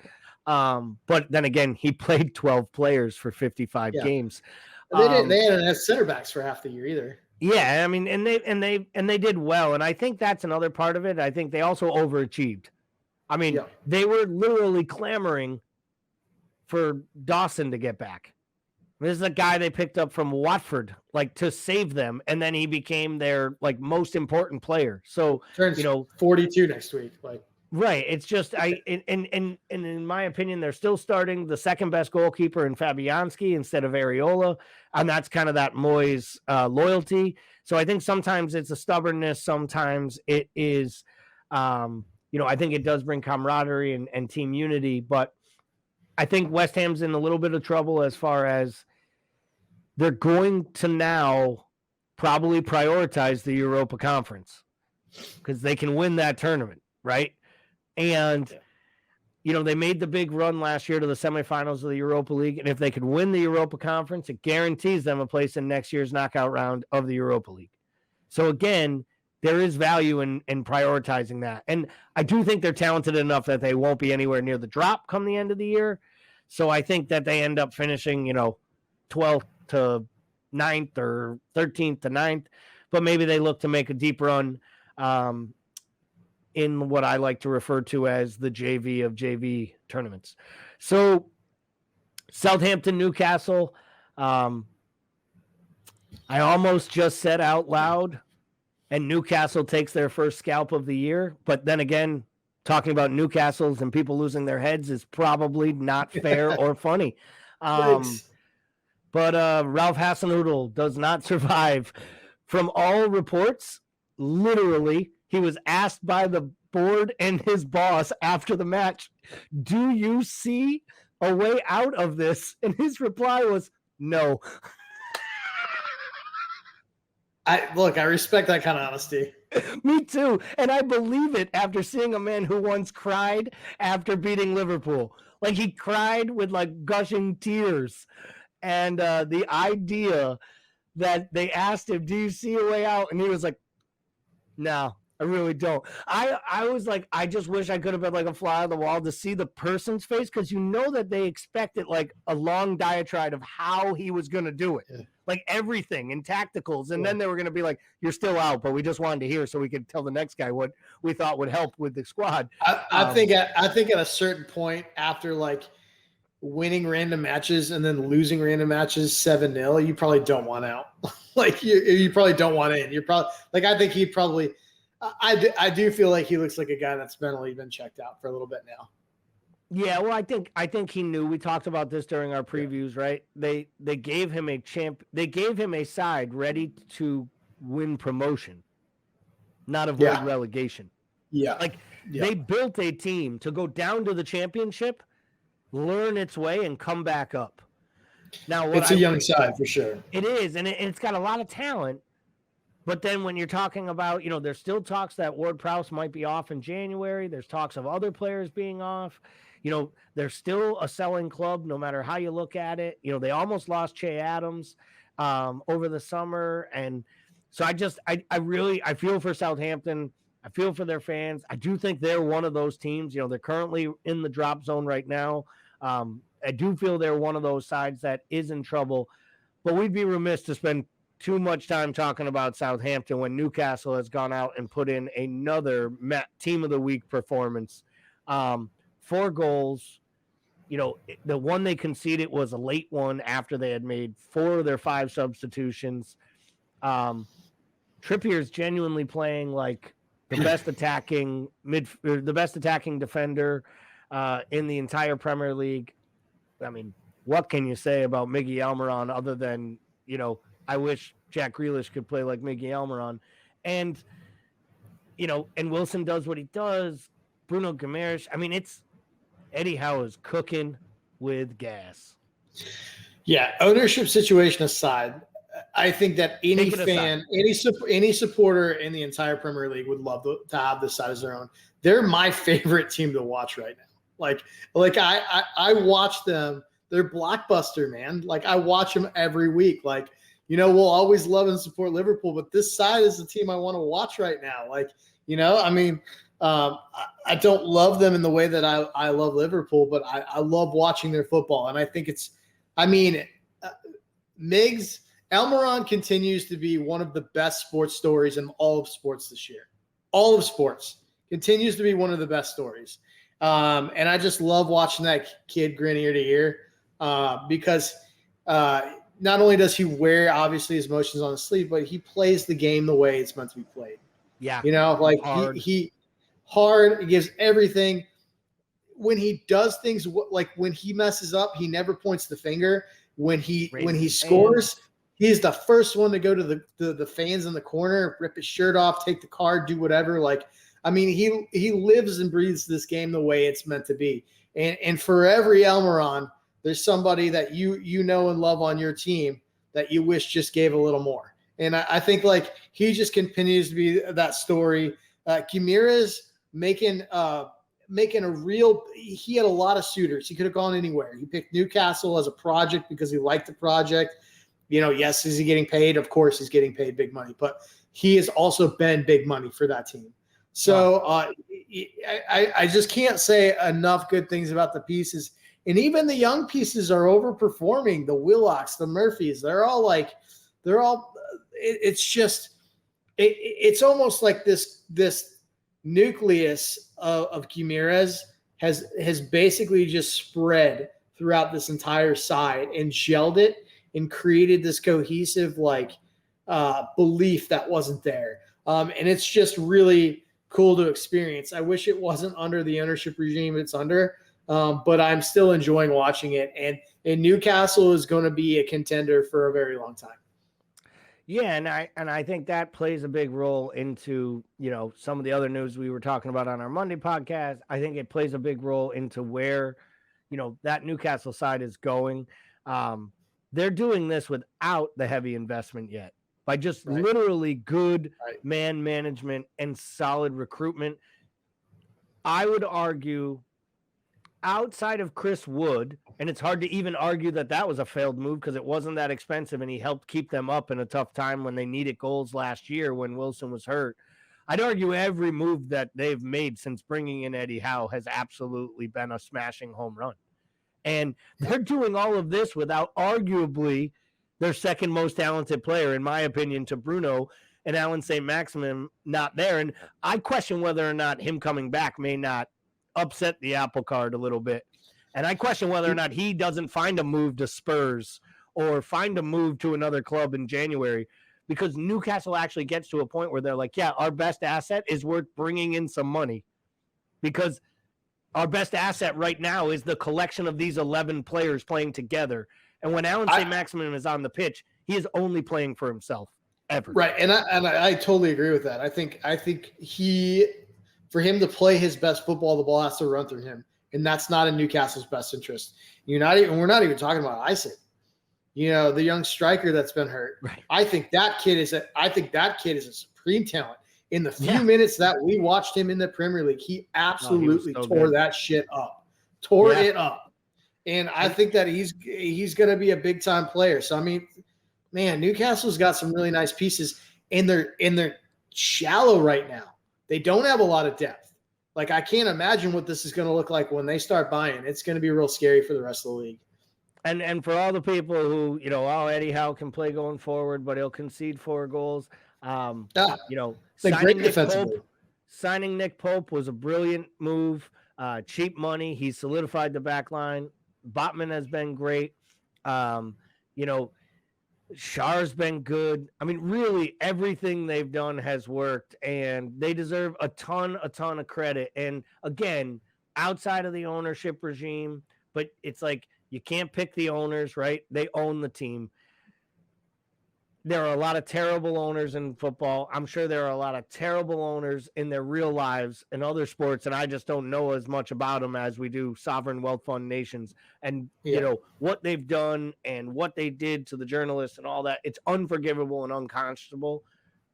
S3: But then again, he played 12 players for 55 games.
S4: They didn't have center backs for half the year either.
S3: Yeah, I mean, and they did well, and I think that's another part of it. I think they also overachieved. I mean, they were literally clamoring for Dawson to get back. This is a guy they picked up from Watford, like, to save them, and then he became their most important player. So
S4: turns 42 next week, like.
S3: Right. It's just and in my opinion, they're still starting the second best goalkeeper in Fabianski instead of Areola. And that's kind of that Moyes loyalty. So I think sometimes it's a stubbornness. Sometimes it is I think it does bring camaraderie and team unity, but I think West Ham's in a little bit of trouble as far as they're going to now probably prioritize the Europa Conference because they can win that tournament, right? And, they made the big run last year to the semifinals of the Europa League, and if they could win the Europa Conference, it guarantees them a place in next year's knockout round of the Europa League. So, again, there is value in prioritizing that. And I do think they're talented enough that they won't be anywhere near the drop come the end of the year. So I think that they end up finishing, 12th to 9th or 13th to 9th, but maybe they look to make a deep run in what I like to refer to as the JV of JV tournaments. So Southampton, Newcastle, I almost just said out loud, and Newcastle takes their first scalp of the year. But then again, talking about Newcastle's and people losing their heads is probably not fair or funny. But Ralph Hasenhüttl does not survive. From all reports, literally, he was asked by the board and his boss after the match, do you see a way out of this? And his reply was, no.
S4: I respect that kind of honesty.
S3: Me too. And I believe it after seeing a man who once cried after beating Liverpool. Like he cried with like gushing tears. And the idea that they asked him, do you see a way out? And he was like, no, I really don't. I was like, I just wish I could have been like a fly on the wall to see the person's face, because that they expected like a long diatribe of how he was going to do it. Yeah. Like everything in tacticals. And then they were going to be like, you're still out, but we just wanted to hear so we could tell the next guy what we thought would help with the squad.
S4: I think at a certain point after like winning random matches and then losing random matches 7-0, you probably don't want out. Like you probably don't want in. You're probably like, I think he probably, I do feel like he looks like a guy that's mentally been checked out for a little bit now.
S3: Yeah, well, I think he knew. We talked about this during our previews, right? They gave him They gave him a side ready to win promotion, not avoid relegation.
S4: Yeah,
S3: they built a team to go down to the championship, learn its way, and come back up. Now,
S4: it's a young side for sure.
S3: It is, and it's got a lot of talent. But then when you're talking about, there's still talks that Ward-Prowse might be off in January. There's talks of other players being off. They're still a selling club no matter how you look at it. They almost lost Che Adams over the summer. And so I feel for Southampton. I feel for their fans. I do think they're one of those teams. They're currently in the drop zone right now. I do feel they're one of those sides that is in trouble. But we'd be remiss to spend too much time talking about Southampton when Newcastle has gone out and put in another team of the week performance. 4 goals. The one they conceded was a late one after they had made 4 of their 5 substitutions. Trippier's genuinely playing like the best attacking defender in the entire Premier League. I mean, what can you say about Miggy Almiron other than, I wish Jack Grealish could play like Miggy Almiron. And, and Wilson does what he does. Bruno Guimaraes. I mean, Eddie Howe is cooking with gas.
S4: Yeah, ownership situation aside, I think that any fan, any supporter in the entire Premier League would love to have this side as their own. They're my favorite team to watch right now. Like I watch them. They're blockbuster, man. Like I watch them every week. Like, we'll always love and support Liverpool, but this side is the team I want to watch right now. Like, I don't love them in the way that I love Liverpool, but I love watching their football. And I think Almiron continues to be one of the best sports stories in all of sports this year. All of sports continues to be one of the best stories. And I just love watching that kid grin ear to ear because not only does he wear, obviously, his emotions on his sleeve, but he plays the game the way it's meant to be played.
S3: Yeah.
S4: Hard. He hard. He gives everything. When he does things, like when he messes up, he never points the finger. When he scores, he's the first one to go to the fans in the corner, rip his shirt off, take the card, do whatever. Like, I mean, he lives and breathes this game the way it's meant to be. And for every Elmeron, there's somebody that you know and love on your team that you wish just gave a little more. And I think like he just continues to be that story. Guimaraes making a real – he had a lot of suitors. He could have gone anywhere. He picked Newcastle as a project because he liked the project. Yes, is he getting paid? Of course he's getting paid big money, but he has also been big money for that team. So I just can't say enough good things about the pieces. And even the young pieces are overperforming. The Willocks, the Murphys, it's almost like this nucleus of Guimaraes has basically just spread throughout this entire side and gelled it and created this cohesive belief that wasn't there. And it's just really cool to experience. I wish it wasn't under the ownership regime it's under, but I'm still enjoying watching it. And Newcastle is going to be a contender for a very long time.
S3: Yeah, and I think that plays a big role into, some of the other news we were talking about on our Monday podcast. I think it plays a big role into where, that Newcastle side is going. They're doing this without the heavy investment yet, by just literally good man management and solid recruitment. I would argue outside of Chris Wood, and it's hard to even argue that was a failed move because it wasn't that expensive and he helped keep them up in a tough time when they needed goals last year when Wilson was hurt. I'd argue every move that they've made since bringing in Eddie Howe has absolutely been a smashing home run. And they're doing all of this without arguably their second most talented player, in my opinion, to Bruno and Alan St. Maximin not there. And I question whether or not him coming back may not upset the apple cart a little bit. And I question whether or not he doesn't find a move to Spurs or find a move to another club in January, because Newcastle actually gets to a point where they're like, yeah, our best asset is worth bringing in some money, because our best asset right now is the collection of these 11 players playing together. And when Alan St. Maximin is on the pitch, he is only playing for himself ever.
S4: Right. And I totally agree with that. I think for him to play his best football, the ball has to run through him. And that's not in Newcastle's best interest. We're not even talking about Isaac. The young striker that's been hurt. Right. I think that kid is a supreme talent. In the few minutes that we watched him in the Premier League, he absolutely tore that shit up. It up. And I think that he's going to be a big time player. So I mean, man, Newcastle's got some really nice pieces, and they're shallow right now. They don't have a lot of depth. Like, I can't imagine what this is going to look like when they start buying. It's going to be real scary for the rest of the league.
S3: And for all the people who, Eddie Howe can play going forward, but he'll concede 4 goals. Signing Nick Pope was a brilliant move. Cheap money. He solidified the back line. Botman has been great. Shar's been good. I mean, really everything they've done has worked, and they deserve a ton of credit. And again, outside of the ownership regime, but it's like, you can't pick the owners, right? They own the team. There are a lot of terrible owners in football. I'm sure there are a lot of terrible owners in their real lives in other sports, and I just don't know as much about them as we do sovereign wealth fund nations. And, what they've done and what they did to the journalists and all that, it's unforgivable and unconscionable.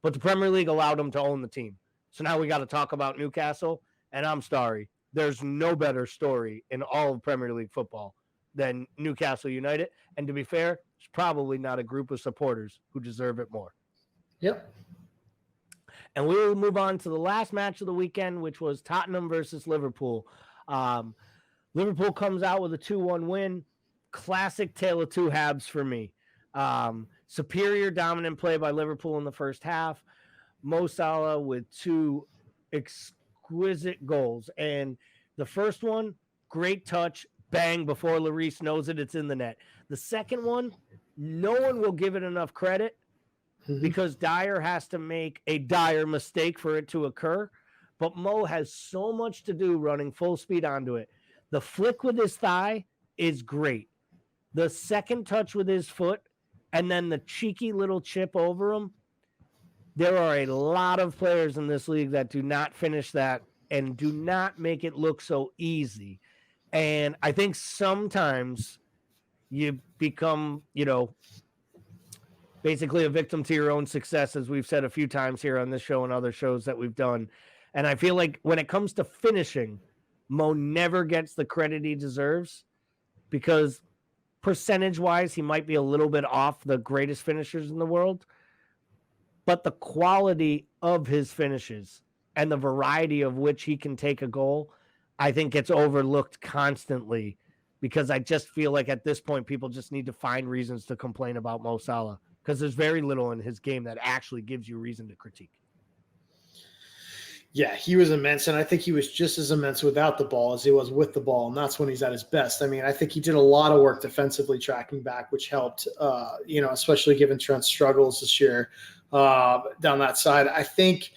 S3: But the Premier League allowed them to own the team. So now we got to talk about Newcastle, and I'm sorry. There's no better story in all of Premier League football than Newcastle United. And to be fair, it's probably not a group of supporters who deserve it more.
S4: Yep.
S3: And we will move on to the last match of the weekend, which was Tottenham versus Liverpool. Liverpool comes out with a 2-1 win. Classic tale of two halves for me. Superior dominant play by Liverpool in the first half. Mo Salah with 2 exquisite goals. And the first one, great touch, bang, before Lloris knows it, it's in the net. The second one, no one will give it enough credit because Dyer has to make a dire mistake for it to occur. But Mo has so much to do running full speed onto it. The flick with his thigh is great. The second touch with his foot and then the cheeky little chip over him, there are a lot of players in this league that do not finish that and do not make it look so easy. And I think sometimes you become, basically a victim to your own success, as we've said a few times here on this show and other shows that we've done. And I feel like when it comes to finishing, Mo never gets the credit he deserves because percentage-wise, he might be a little bit off the greatest finishers in the world. But the quality of his finishes and the variety of which he can take a goal, I think gets overlooked constantly because I just feel like at this point, people just need to find reasons to complain about Mo Salah because there's very little in his game that actually gives you reason to critique.
S4: Yeah, he was immense, and I think he was just as immense without the ball as he was with the ball, and that's when he's at his best. I mean, I think he did a lot of work defensively tracking back, which helped, especially given Trent's struggles this year down that side. I think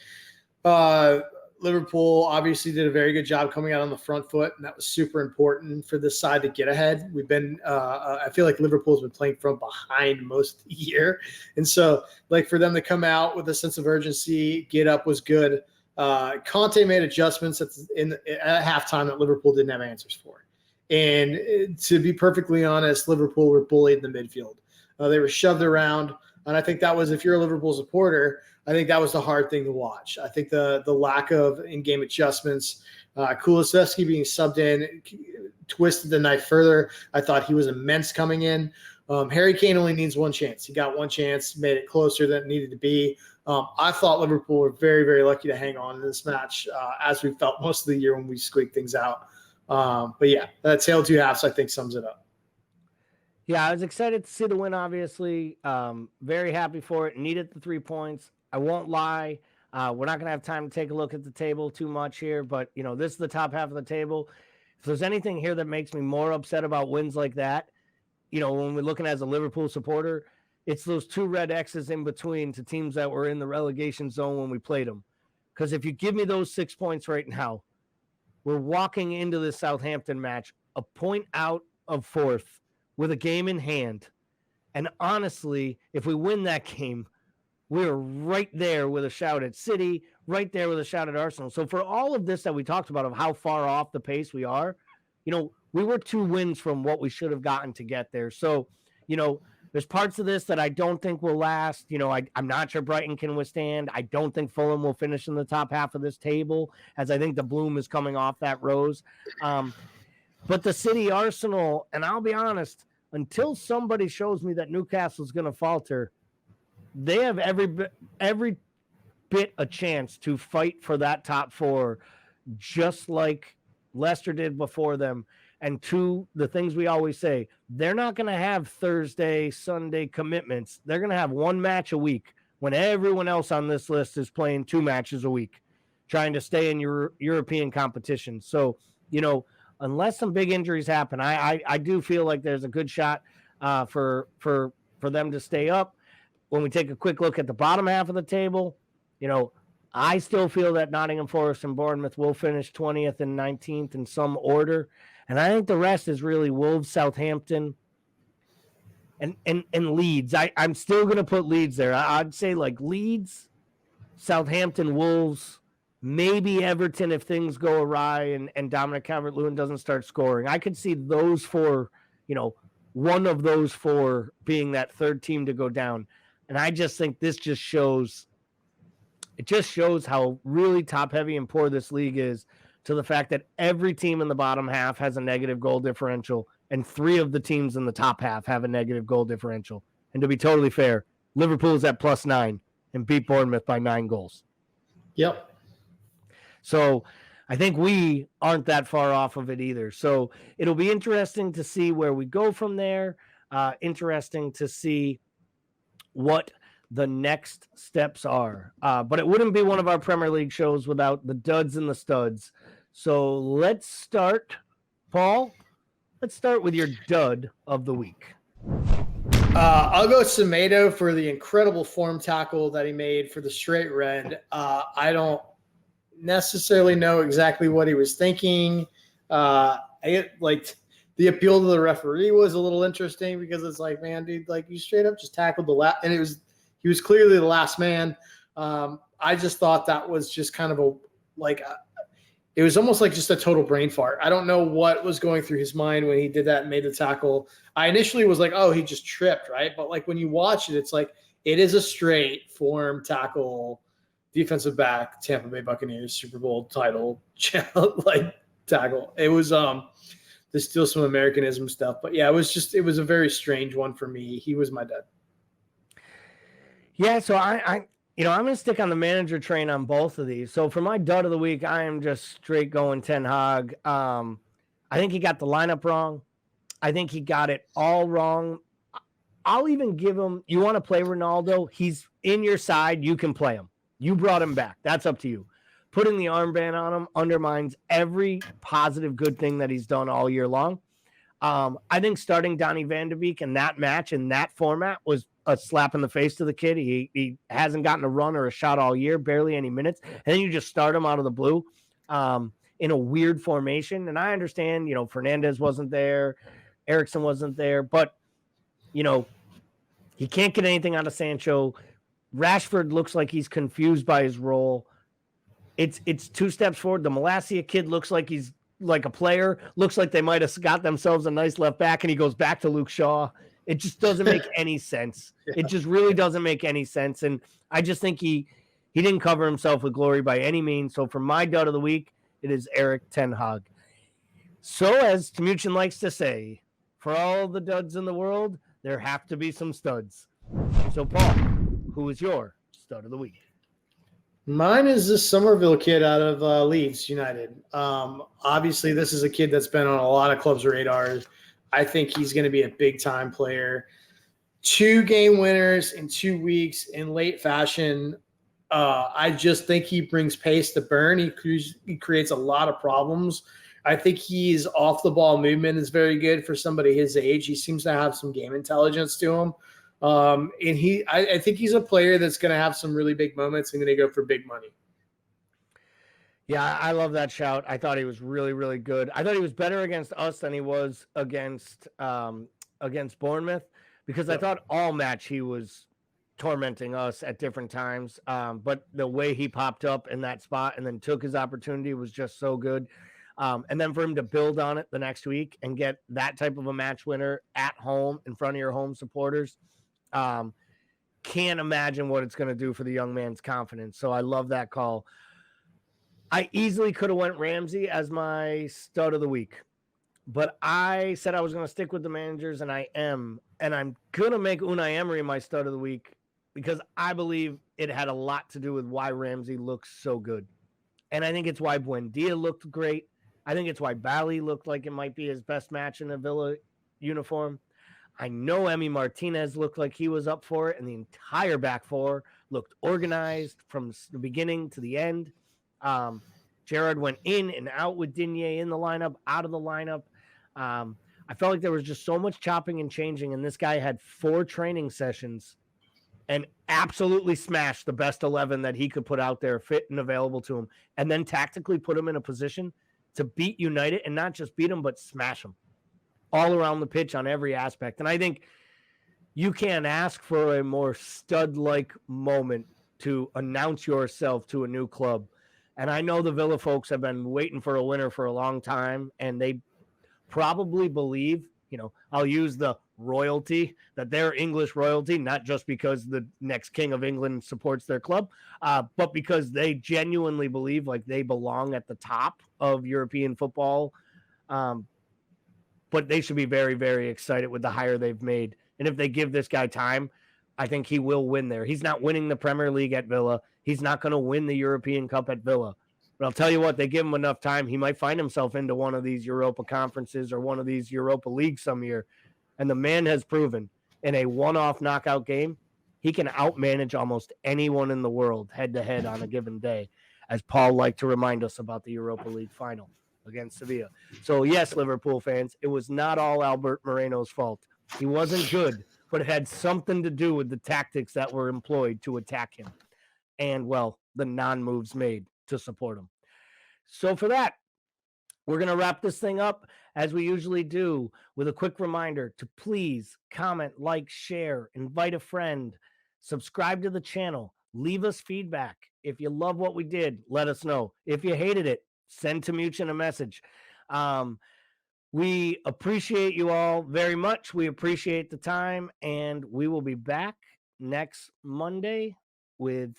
S4: Liverpool obviously did a very good job coming out on the front foot, and that was super important for this side to get ahead. We've been I feel like Liverpool's been playing from behind most of the year, and so like for them to come out with a sense of urgency, get up was good. Conte made adjustments at halftime that Liverpool didn't have answers for. And to be perfectly honest, Liverpool were bullied in the midfield. They were shoved around. And I think that was, if you're a Liverpool supporter, I think that was the hard thing to watch. I think the lack of in-game adjustments, Kulusevski being subbed in, twisted the knife further. I thought he was immense coming in. Harry Kane only needs one chance. He got one chance, made it closer than it needed to be. I thought Liverpool were very, very lucky to hang on in this match, as we felt most of the year when we squeaked things out. But yeah, that tale of two halves, I think, sums it up.
S3: Yeah, I was excited to see the win, obviously. Very happy for it. Needed the 3 points. I won't lie. We're not going to have time to take a look at the table too much here, but, this is the top half of the table. If there's anything here that makes me more upset about wins like that, when we're looking as a Liverpool supporter, it's those 2 red X's in between to teams that were in the relegation zone when we played them. Because if you give me those 6 points right now, we're walking into this Southampton match a point out of 4th with a game in hand. And honestly, if we win that game, we're right there with a shout at City, right there with a shout at Arsenal. So for all of this that we talked about of how far off the pace we are, we were 2 wins from what we should have gotten to get there. So, there's parts of this that I don't think will last. I'm not sure Brighton can withstand. I don't think Fulham will finish in the top half of this table, as I think the bloom is coming off that rose. But the City Arsenal, and I'll be honest, until somebody shows me that Newcastle's going to falter, they have every bit a chance to fight for that top 4, just like Leicester did before them. And 2, the things we always say, they're not going to have Thursday, Sunday commitments. They're going to have 1 match a week when everyone else on this list is playing 2 matches a week, trying to stay in your European competition. So, unless some big injuries happen, I do feel like there's a good shot for them to stay up. When we take a quick look at the bottom half of the table, I still feel that Nottingham Forest and Bournemouth will finish 20th and 19th in some order. And I think the rest is really Wolves, Southampton, and Leeds. I'm still going to put Leeds there. I'd say like Leeds, Southampton, Wolves, maybe Everton if things go awry and Dominic Calvert-Lewin doesn't start scoring. I could see those 4, one of those 4 being that 3rd team to go down. And I just think this just shows how really top-heavy and poor this league is, to the fact that every team in the bottom half has a negative goal differential, and 3 of the teams in the top half have a negative goal differential. And to be totally fair, Liverpool is at +9 and beat Bournemouth by 9 goals.
S4: Yep.
S3: So I think we aren't that far off of it either. So it'll be interesting to see where we go from there. Interesting to see what the next steps are. But it wouldn't be one of our Premier League shows without the duds and the studs. So let's start, Paul. Let's start with your dud of the week.
S4: I'll go Semedo for the incredible form tackle that he made for the straight red. I don't necessarily know exactly what he was thinking. The appeal to the referee was a little interesting because it's like, man, dude, like you straight up just tackled the last, and he was clearly the last man. I just thought that was just kind of it was almost like just a total brain fart. I don't know what was going through his mind when he did that and made the tackle. I initially was like, oh, he just tripped, right? But like when you watch it, it's like it is a straight form tackle, defensive back, Tampa Bay Buccaneers Super Bowl title like tackle. It was there's still some Americanism stuff, but yeah, it was a very strange one for me. He was my dad.
S3: Yeah, so I'm going to stick on the manager train on both of these. So for my dud of the week, I am just straight going Ten Hag. I think he got the lineup wrong. I think he got it all wrong. I'll even give him, you want to play Ronaldo? He's in your side. You can play him. You brought him back. That's up to you. Putting the armband on him undermines every positive good thing that he's done all year long. I think starting Donny Van de Beek in that match, in that format, was a slap in the face to the kid. He hasn't gotten a run or a shot all year, barely any minutes. And then you just start him out of the blue in a weird formation. And I understand, Fernandez wasn't there. Erickson wasn't there. But, he can't get anything out of Sancho. Rashford looks like he's confused by his role. It's two steps forward. The Malacia kid looks like he's like a player. Looks like they might have got themselves a nice left back, and he goes back to Luke Shaw. It just doesn't make any sense. Yeah. It just really doesn't make any sense. And I just think he didn't cover himself with glory by any means. So for my dud of the week, it is Erik ten Hag. So as Timuchin likes to say, for all the duds in the world, there have to be some studs. So Paul, who is your stud of the week?
S4: Mine is this Somerville kid out of Leeds United. Obviously, this is a kid that's been on a lot of clubs' radars. I think he's going to be a big-time player. 2 game winners in 2 weeks in late fashion. I just think he brings pace to burn. He creates a lot of problems. I think he's off-the-ball movement is very good for somebody his age. He seems to have some game intelligence to him. And I think he's a player that's going to have some really big moments and going to go for big money.
S3: Yeah, I love that shout. I thought he was really, really good. I thought he was better against us than he was against Bournemouth, because I thought all match he was tormenting us at different times. But the way he popped up in that spot and then took his opportunity was just so good. And then for him to build on it the next week and get that type of a match winner at home in front of your home supporters, can't imagine what it's going to do for the young man's confidence. So I love that call. I easily could have went Ramsey as my stud of the week, but I said I was going to stick with the managers, and I am. And I'm going to make Unai Emery my stud of the week because I believe it had a lot to do with why Ramsey looks so good. And I think it's why Buendia looked great. I think it's why Bally looked like it might be his best match in a Villa uniform. I know Emi Martinez looked like he was up for it, and the entire back four looked organized from the beginning to the end. Gerrard went in and out with Digne in the lineup, out of the lineup. I felt like there was just so much chopping and changing, and this guy had 4 training sessions and absolutely smashed the best 11 that he could put out there, fit and available to him, and then tactically put him in a position to beat United, and not just beat them, but smash them all around the pitch on every aspect. And I think you can't ask for a more stud-like moment to announce yourself to a new club. And I know the Villa folks have been waiting for a winner for a long time, and they probably believe, I'll use the royalty, that they're English royalty, not just because the next king of England supports their club, but because they genuinely believe like they belong at the top of European football. But they should be very, very excited with the hire they've made. And if they give this guy time, I think he will win there. He's not winning the Premier League at Villa. He's not going to win the European Cup at Villa. But I'll tell you what, they give him enough time, he might find himself into one of these Europa conferences or one of these Europa Leagues some year. And the man has proven in a one-off knockout game, he can outmanage almost anyone in the world head-to-head on a given day, as Paul liked to remind us about the Europa League final against Sevilla. So, yes, Liverpool fans, it was not all Albert Moreno's fault. He wasn't good, but it had something to do with the tactics that were employed to attack him and, well, the non-moves made to support him. So for that, we're going to wrap this thing up as we usually do with a quick reminder to please comment, like, share, invite a friend, subscribe to the channel, Leave us feedback. If you love what we did, let us know. If you hated it, send Tamuchin a message. We appreciate you all very much. We appreciate the time, and we will be back next Monday with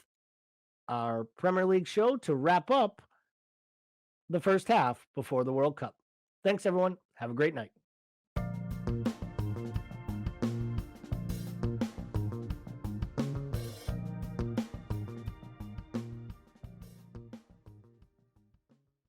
S3: our Premier League show to wrap up the first half before the World Cup. Thanks, everyone. Have a great night.